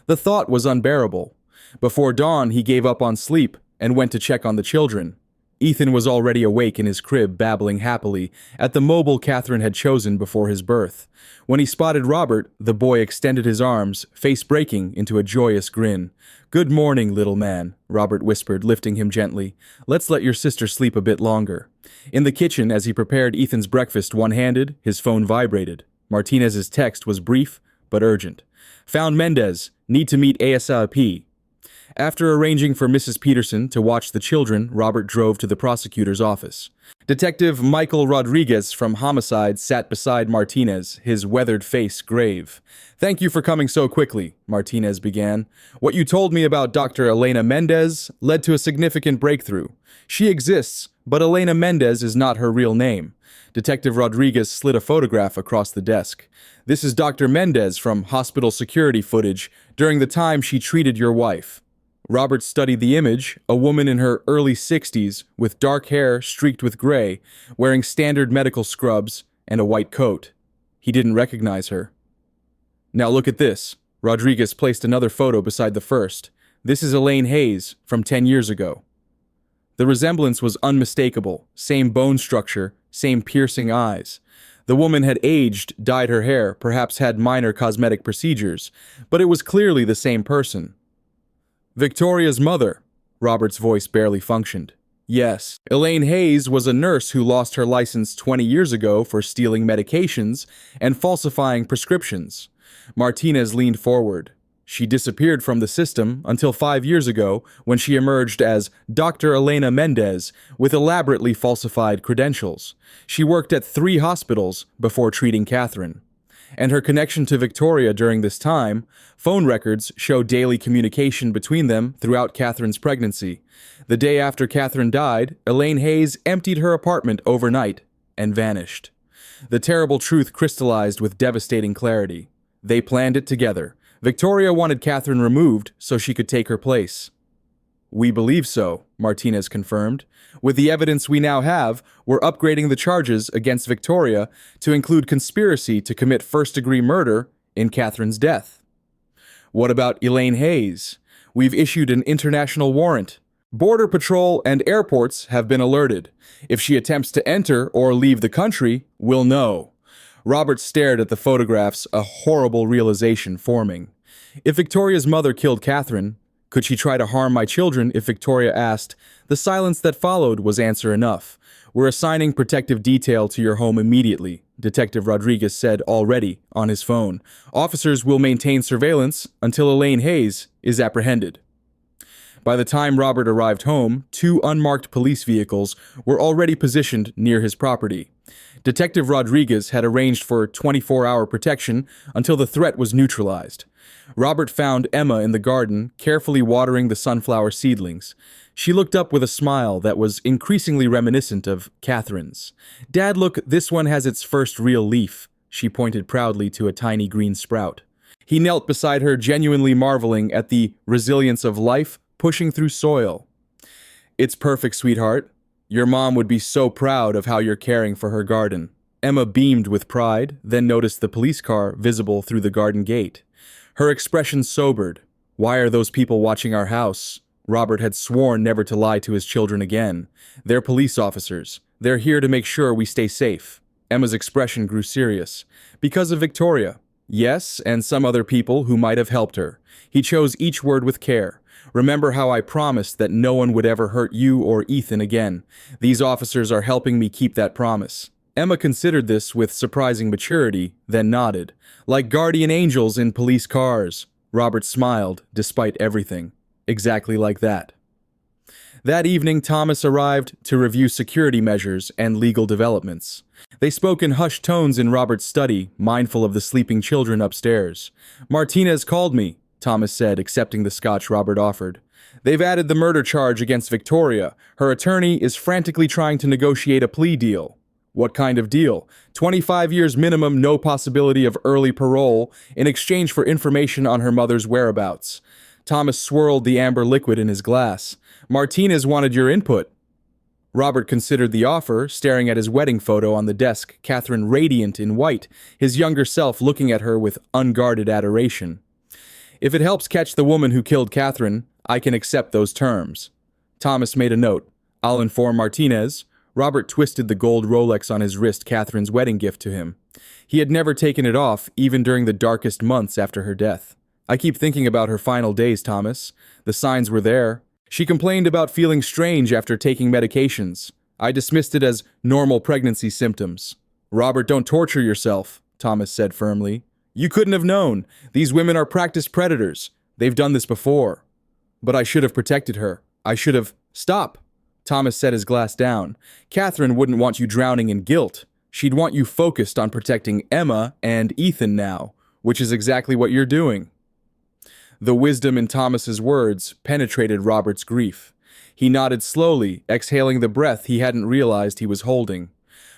The thought was unbearable. Before dawn, he gave up on sleep and went to check on the children. Ethan was already awake in his crib, babbling happily at the mobile Catherine had chosen before his birth. When he spotted Robert, the boy extended his arms, face breaking into a joyous grin. "Good morning, little man," Robert whispered, lifting him gently. "Let's let your sister sleep a bit longer." In the kitchen, as he prepared Ethan's breakfast one-handed, his phone vibrated. Martinez's text was brief but urgent. "Found Mendez. Need to meet ASAP." After arranging for Mrs. Peterson to watch the children, Robert drove to the prosecutor's office. Detective Michael Rodriguez from Homicide sat beside Martinez, his weathered face grave. "Thank you for coming so quickly," Martinez began. "What you told me about Dr. Elena Mendez led to a significant breakthrough. She exists, but Elena Mendez is not her real name." Detective Rodriguez slid a photograph across the desk. "This is Dr. Mendez from hospital security footage during the time she treated your wife." Robert studied the image, a woman in her early 60s with dark hair streaked with gray, wearing standard medical scrubs and a white coat. He didn't recognize her. "Now look at this." Rodriguez placed another photo beside the first. "This is Elaine Hayes from 10 years ago." The resemblance was unmistakable. Same bone structure, same piercing eyes. The woman had aged, dyed her hair, perhaps had minor cosmetic procedures, but it was clearly the same person. "Victoria's mother," Robert's voice barely functioned. "Yes, Elaine Hayes was a nurse who lost her license 20 years ago for stealing medications and falsifying prescriptions." Martinez leaned forward. "She disappeared from the system until 5 years ago when she emerged as Dr. Elena Mendez with elaborately falsified credentials. She worked at 3 hospitals before treating Catherine. And her connection to Victoria during this time, phone records show daily communication between them throughout Catherine's pregnancy. The day after Catherine died, Elaine Hayes emptied her apartment overnight and vanished. The terrible truth crystallized with devastating clarity. They planned it together. Victoria wanted Catherine removed so she could take her place. "We believe so," Martinez confirmed. "With the evidence we now have, we're upgrading the charges against Victoria to include conspiracy to commit first-degree murder in Catherine's death." "What about Elaine Hayes? We've issued an international warrant. Border Patrol and airports have been alerted. If she attempts to enter or leave the country, we'll know." Robert stared at the photographs, a horrible realization forming. If Victoria's mother killed Catherine, could she try to harm my children if Victoria asked? The silence that followed was answer enough. "We're assigning protective detail to your home immediately," Detective Rodriguez said already on his phone. "Officers will maintain surveillance until Elaine Hayes is apprehended." By the time Robert arrived home, 2 unmarked police vehicles were already positioned near his property. Detective Rodriguez had arranged for 24-hour protection until the threat was neutralized. Robert found Emma in the garden, carefully watering the sunflower seedlings. She looked up with a smile that was increasingly reminiscent of Catherine's. "Dad, look, this one has its first real leaf." She pointed proudly to a tiny green sprout. He knelt beside her, genuinely marveling at the resilience of life pushing through soil. "It's perfect, sweetheart. Your mom would be so proud of how you're caring for her garden." Emma beamed with pride, then noticed the police car visible through the garden gate. Her expression sobered. "Why are those people watching our house?" Robert had sworn never to lie to his children again. "They're police officers. They're here to make sure we stay safe." Emma's expression grew serious. "Because of Victoria." "Yes, and some other people who might have helped her." He chose each word with care. "Remember how I promised that no one would ever hurt you or Ethan again. These officers are helping me keep that promise." Emma considered this with surprising maturity, then nodded. "Like guardian angels in police cars." Robert smiled, despite everything. "Exactly like that." That evening, Thomas arrived to review security measures and legal developments. They spoke in hushed tones in Robert's study, mindful of the sleeping children upstairs. "Martinez called me," Thomas said, accepting the scotch Robert offered. "They've added the murder charge against Victoria. Her attorney is frantically trying to negotiate a plea deal." "What kind of deal?" 25 years minimum, no possibility of early parole, in exchange for information on her mother's whereabouts. Thomas swirled the amber liquid in his glass. "Martinez wanted your input." Robert considered the offer, staring at his wedding photo on the desk, Catherine radiant in white, his younger self looking at her with unguarded adoration. "If it helps catch the woman who killed Catherine, I can accept those terms." Thomas made a note. "I'll inform Martinez." Robert twisted the gold Rolex on his wrist, Catherine's wedding gift, to him. He had never taken it off, even during the darkest months after her death. "I keep thinking about her final days, Thomas. The signs were there. She complained about feeling strange after taking medications. I dismissed it as normal pregnancy symptoms." "Robert, don't torture yourself," Thomas said firmly. "You couldn't have known. These women are practiced predators. They've done this before." "But I should have protected her. I should have—" "Stop!" Thomas set his glass down. "Catherine wouldn't want you drowning in guilt. She'd want you focused on protecting Emma and Ethan now, which is exactly what you're doing." The wisdom in Thomas's words penetrated Robert's grief. He nodded slowly, exhaling the breath he hadn't realized he was holding.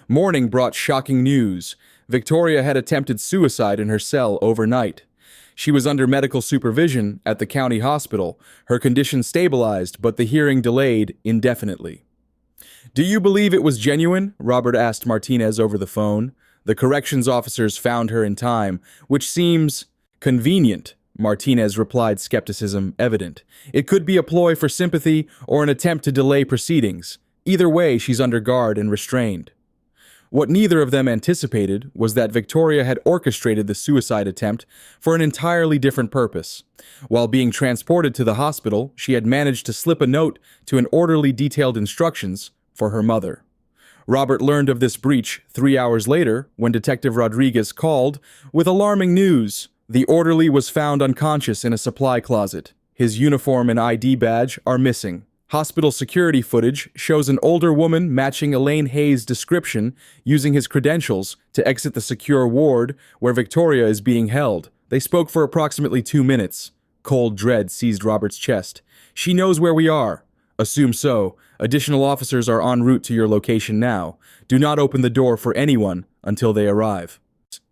Morning brought shocking news. Victoria had attempted suicide in her cell overnight. She was under medical supervision at the county hospital. Her condition stabilized, but the hearing delayed indefinitely. "Do you believe it was genuine?" Robert asked Martinez over the phone. "The corrections officers found her in time, which seems convenient." Martinez replied, skepticism evident. "It could be a ploy for sympathy or an attempt to delay proceedings. Either way, she's under guard and restrained." What neither of them anticipated was that Victoria had orchestrated the suicide attempt for an entirely different purpose. While being transported to the hospital, she had managed to slip a note to an orderly detailed instructions for her mother. Robert learned of this breach 3 hours later when Detective Rodriguez called with alarming news. The orderly was found unconscious in a supply closet. His uniform and ID badge are missing. Hospital security footage shows an older woman matching Elaine Hayes' description using his credentials to exit the secure ward where Victoria is being held. They spoke for approximately 2 minutes. Cold dread seized Robert's chest. "She knows where we are." "Assume so. Additional officers are en route to your location now. Do not open the door for anyone until they arrive."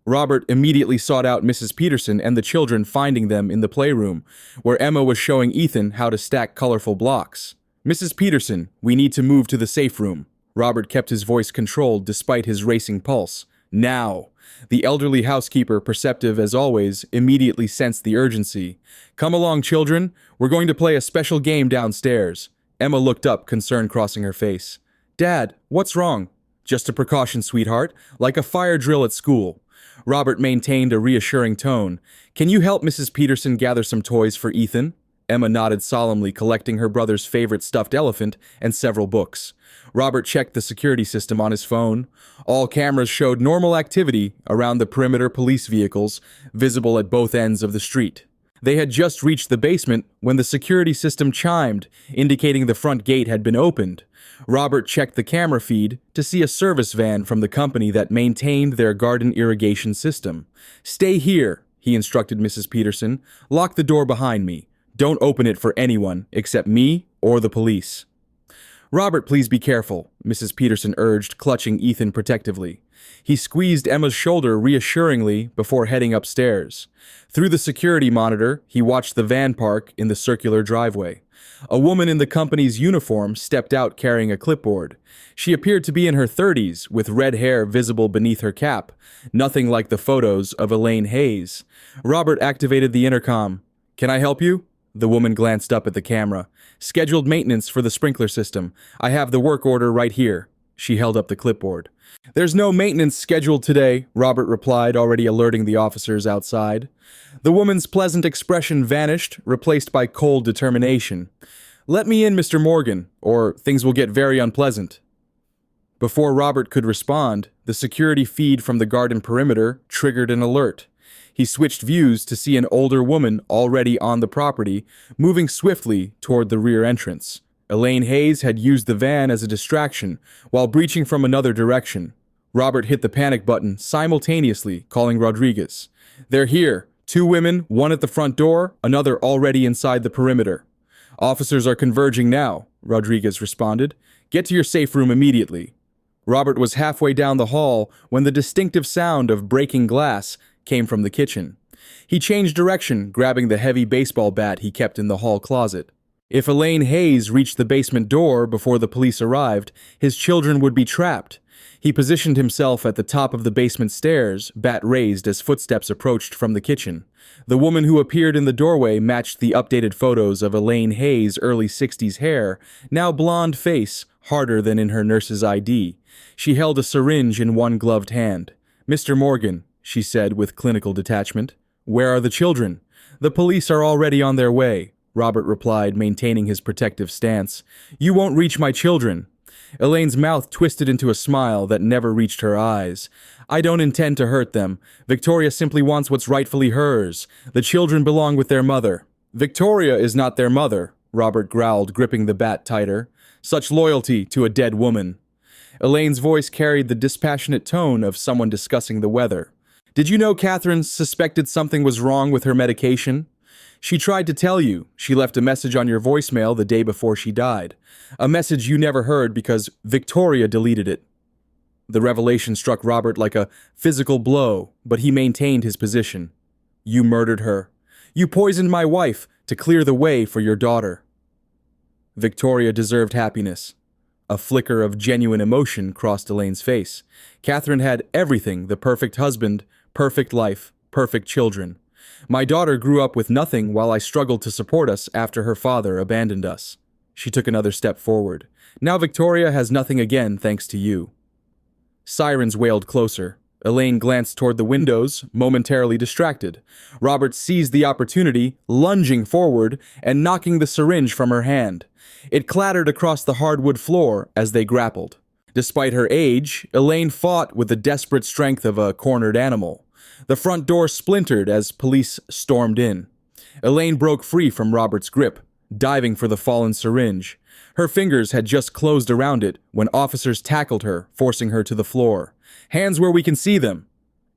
Robert immediately sought out Mrs. Peterson and the children, finding them in the playroom, where Emma was showing Ethan how to stack colorful blocks. "Mrs. Peterson, we need to move to the safe room." Robert kept his voice controlled despite his racing pulse. "Now!" The elderly housekeeper, perceptive as always, immediately sensed the urgency. "Come along, children. We're going to play a special game downstairs." Emma looked up, concern crossing her face. "Dad, what's wrong?" "Just a precaution, sweetheart, like a fire drill at school." Robert maintained a reassuring tone. "Can you help Mrs. Peterson gather some toys for Ethan?" Emma nodded solemnly, collecting her brother's favorite stuffed elephant and several books. Robert checked the security system on his phone. All cameras showed normal activity around the perimeter police vehicles, visible at both ends of the street. They had just reached the basement when the security system chimed, indicating the front gate had been opened. Robert checked the camera feed to see a service van from the company that maintained their garden irrigation system. "Stay here," he instructed Mrs. Peterson. "Lock the door behind me. Don't open it for anyone except me or the police." "Robert, please be careful," Mrs. Peterson urged, clutching Ethan protectively. He squeezed Emma's shoulder reassuringly before heading upstairs. Through the security monitor, he watched the van park in the circular driveway. A woman in the company's uniform stepped out carrying a clipboard. She appeared to be in her 30s, with red hair visible beneath her cap, nothing like the photos of Elaine Hayes. Robert activated the intercom. "Can I help you?" The woman glanced up at the camera. "Scheduled maintenance for the sprinkler system. I have the work order right here." She held up the clipboard. "There's no maintenance scheduled today," Robert replied, already alerting the officers outside. The woman's pleasant expression vanished, replaced by cold determination. "Let me in, Mr. Morgan, or things will get very unpleasant." Before Robert could respond, the security feed from the garden perimeter triggered an alert. He switched views to see an older woman already on the property, moving swiftly toward the rear entrance. Elaine Hayes had used the van as a distraction while breaching from another direction. Robert hit the panic button simultaneously, calling Rodriguez. "They're here. 2 women, one at the front door, another already inside the perimeter." "Officers are converging now," Rodriguez responded. "Get to your safe room immediately." Robert was halfway down the hall when the distinctive sound of breaking glass came from the kitchen. He changed direction, grabbing the heavy baseball bat he kept in the hall closet. If Elaine Hayes reached the basement door before the police arrived, his children would be trapped. He positioned himself at the top of the basement stairs, bat raised as footsteps approached from the kitchen. The woman who appeared in the doorway matched the updated photos of Elaine Hayes' early 60s hair, now blonde face, harder than in her nurse's ID. She held a syringe in one gloved hand. "Mr. Morgan," she said with clinical detachment. "Where are the children?" "The police are already on their way," Robert replied, maintaining his protective stance. "You won't reach my children." Elaine's mouth twisted into a smile that never reached her eyes. "I don't intend to hurt them. Victoria simply wants what's rightfully hers. The children belong with their mother." "Victoria is not their mother," Robert growled, gripping the bat tighter. "Such loyalty to a dead woman." Elaine's voice carried the dispassionate tone of someone discussing the weather. "Did you know Catherine suspected something was wrong with her medication? She tried to tell you. She left a message on your voicemail the day before she died. A message you never heard because Victoria deleted it." The revelation struck Robert like a physical blow, but he maintained his position. "You murdered her. You poisoned my wife to clear the way for your daughter." Victoria deserved happiness. A flicker of genuine emotion crossed Elaine's face. Catherine had everything: the perfect husband, perfect life, perfect children. "My daughter grew up with nothing while I struggled to support us after her father abandoned us." She took another step forward. "Now Victoria has nothing again thanks to you." Sirens wailed closer. Elaine glanced toward the windows, momentarily distracted. Robert seized the opportunity, lunging forward and knocking the syringe from her hand. It clattered across the hardwood floor as they grappled. Despite her age, Elaine fought with the desperate strength of a cornered animal. The front door splintered as police stormed in. Elaine broke free from Robert's grip, diving for the fallen syringe. Her fingers had just closed around it when officers tackled her, forcing her to the floor. "Hands where we can see them."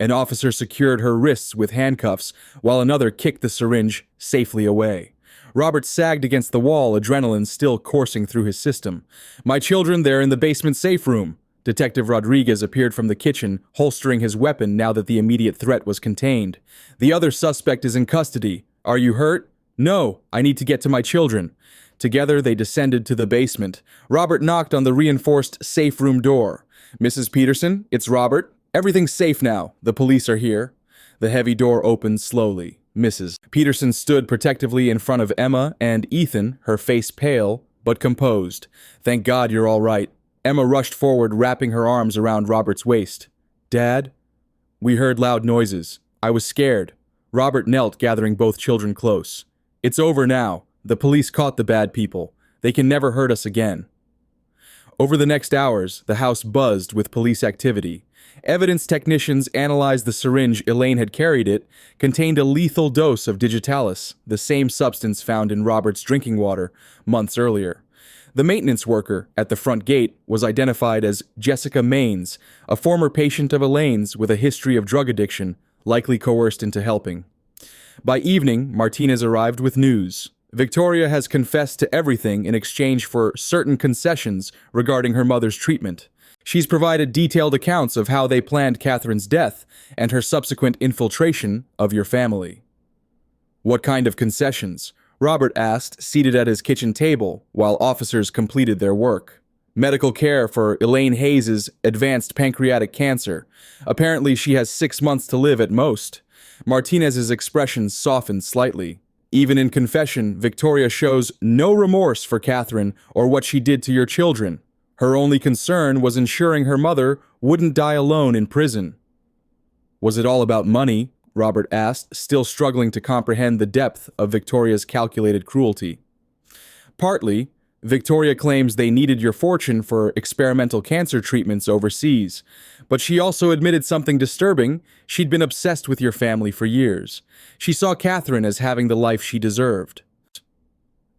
An officer secured her wrists with handcuffs, while another kicked the syringe safely away. Robert sagged against the wall, adrenaline still coursing through his system. "My children, they're in the basement safe room." Detective Rodriguez appeared from the kitchen, holstering his weapon now that the immediate threat was contained. "The other suspect is in custody. Are you hurt?" "No, I need to get to my children." Together, they descended to the basement. Robert knocked on the reinforced safe room door. "Mrs. Peterson, it's Robert. Everything's safe now. The police are here." The heavy door opened slowly. Mrs. Peterson stood protectively in front of Emma and Ethan, her face pale, but composed. "Thank God you're all right." Emma rushed forward, wrapping her arms around Robert's waist. "Dad?" "We heard loud noises. I was scared." Robert knelt, gathering both children close. "It's over now. The police caught the bad people. They can never hurt us again." Over the next hours, the house buzzed with police activity. Evidence technicians analyzed the syringe Elaine had carried. It contained a lethal dose of digitalis, the same substance found in Robert's drinking water months earlier. The maintenance worker at the front gate was identified as Jessica Maines, a former patient of Elaine's with a history of drug addiction, likely coerced into helping. By evening, Martinez arrived with news. Victoria has confessed to everything in exchange for certain concessions regarding her mother's treatment. She's provided detailed accounts of how they planned Catherine's death and her subsequent infiltration of your family. "What kind of concessions?" Robert asked, seated at his kitchen table while officers completed their work. "Medical care for Elaine Hayes' advanced pancreatic cancer. Apparently she has 6 months to live at most." Martinez's expression softened slightly. "Even in confession, Victoria shows no remorse for Catherine or what she did to your children. Her only concern was ensuring her mother wouldn't die alone in prison." "Was it all about money?" Robert asked, still struggling to comprehend the depth of Victoria's calculated cruelty. "Partly. Victoria claims they needed your fortune for experimental cancer treatments overseas. But she also admitted something disturbing: she'd been obsessed with your family for years. She saw Catherine as having the life she deserved."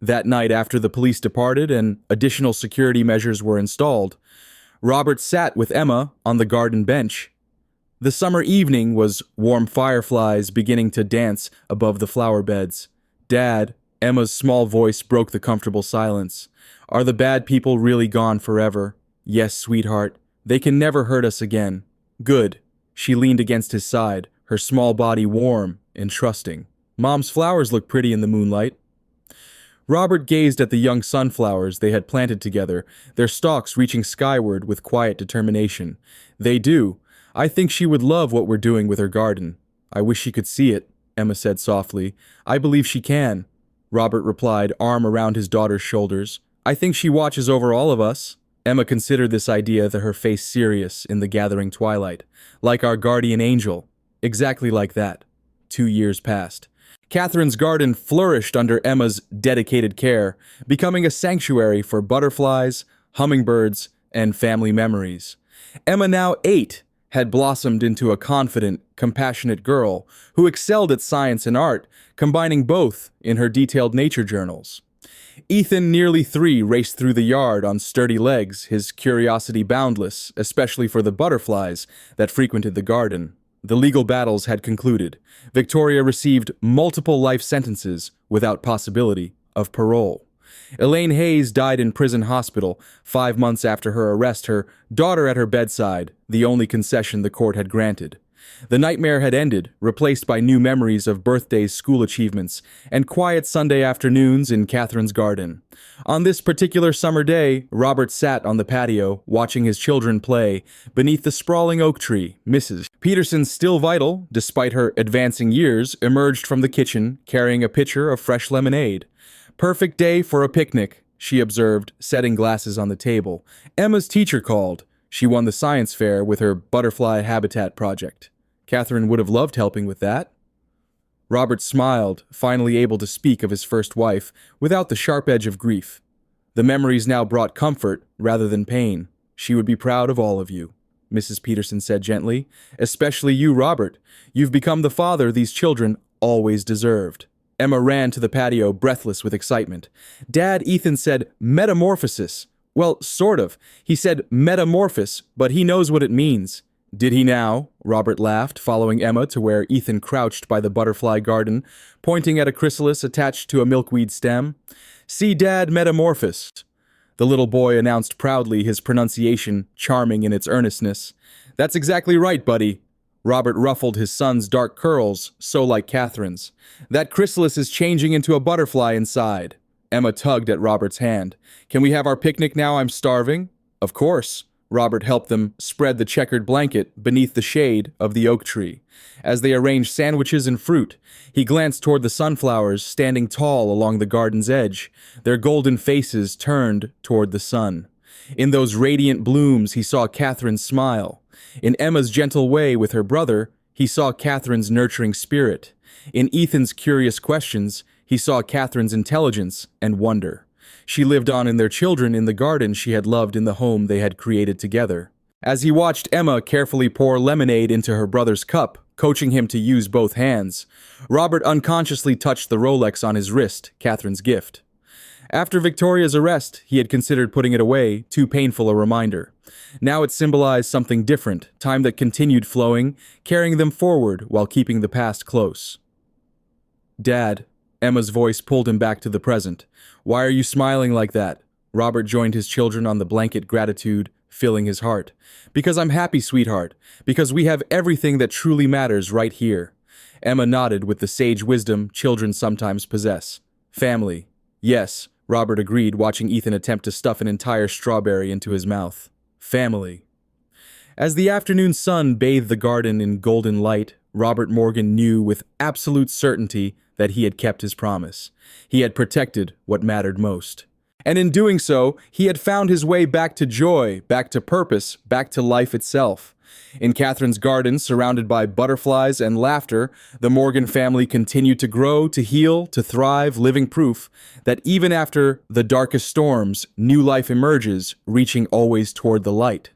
That night, after the police departed and additional security measures were installed, Robert sat with Emma on the garden bench. The summer evening was warm fireflies beginning to dance above the flower beds. Dad, Emma's small voice broke the comfortable silence. Are the bad people really gone forever? Yes, sweetheart. They can never hurt us again. Good. She leaned against his side, her small body warm and trusting. Mom's flowers look pretty in the moonlight. Robert gazed at the young sunflowers they had planted together, their stalks reaching skyward with quiet determination. They do. I think she would love what we're doing with her garden. I wish she could see it, Emma said softly. I believe she can, Robert replied, arm around his daughter's shoulders. I think she watches over all of us. Emma considered this idea, her face serious in the gathering twilight. Like our guardian angel. Exactly like that. 2 years passed. Catherine's garden flourished under Emma's dedicated care, becoming a sanctuary for butterflies, hummingbirds, and family memories. Emma, now 8, had blossomed into a confident, compassionate girl who excelled at science and art, combining both in her detailed nature journals. Ethan, nearly 3, raced through the yard on sturdy legs, his curiosity boundless, especially for the butterflies that frequented the garden. The legal battles had concluded. Victoria received multiple life sentences without possibility of parole. Elaine Hayes died in prison hospital 5 months after her arrest, her daughter at her bedside, the only concession the court had granted. The nightmare had ended, replaced by new memories of birthdays, school achievements, and quiet Sunday afternoons in Catherine's garden. On this particular summer day, Robert sat on the patio, watching his children play beneath the sprawling oak tree. Mrs. Peterson, still vital, despite her advancing years, emerged from the kitchen, carrying a pitcher of fresh lemonade. Perfect day for a picnic, she observed, setting glasses on the table. Emma's teacher called. She won the science fair with her butterfly habitat project. Catherine would have loved helping with that. Robert smiled, finally able to speak of his first wife without the sharp edge of grief. The memories now brought comfort rather than pain. She would be proud of all of you, Mrs. Peterson said gently. Especially you, Robert. You've become the father these children always deserved. Emma ran to the patio, breathless with excitement. Dad, Ethan said metamorphosis. Well, sort of. He said metamorphosis, but he knows what it means. Did he now? Robert laughed, following Emma to where Ethan crouched by the butterfly garden, pointing at a chrysalis attached to a milkweed stem. See, Dad metamorphosed. The little boy announced proudly, his pronunciation charming in its earnestness. That's exactly right, buddy. Robert ruffled his son's dark curls, so like Catherine's. That chrysalis is changing into a butterfly inside. Emma tugged at Robert's hand. Can we have our picnic now? I'm starving. Of course. Robert helped them spread the checkered blanket beneath the shade of the oak tree. As they arranged sandwiches and fruit, he glanced toward the sunflowers standing tall along the garden's edge, their golden faces turned toward the sun. In those radiant blooms, he saw Catherine smile. In Emma's gentle way with her brother, he saw Catherine's nurturing spirit. In Ethan's curious questions, he saw Catherine's intelligence and wonder. She lived on in their children in the garden she had loved in the home they had created together. As he watched Emma carefully pour lemonade into her brother's cup, coaching him to use both hands, Robert unconsciously touched the Rolex on his wrist, Catherine's gift. After Victoria's arrest, he had considered putting it away, too painful a reminder. Now it symbolized something different, time that continued flowing, carrying them forward while keeping the past close. Dad, Emma's voice pulled him back to the present. Why are you smiling like that? Robert joined his children on the blanket, gratitude filling his heart. Because I'm happy, sweetheart. Because we have everything that truly matters right here. Emma nodded with the sage wisdom children sometimes possess. Family. Yes, Robert agreed, watching Ethan attempt to stuff an entire strawberry into his mouth. Family. As the afternoon sun bathed the garden in golden light, Robert Morgan knew with absolute certainty that he had kept his promise. He had protected what mattered most. And in doing so, he had found his way back to joy, back to purpose, back to life itself. In Catherine's garden, surrounded by butterflies and laughter, the Morgan family continued to grow, to heal, to thrive, living proof that even after the darkest storms, new life emerges, reaching always toward the light.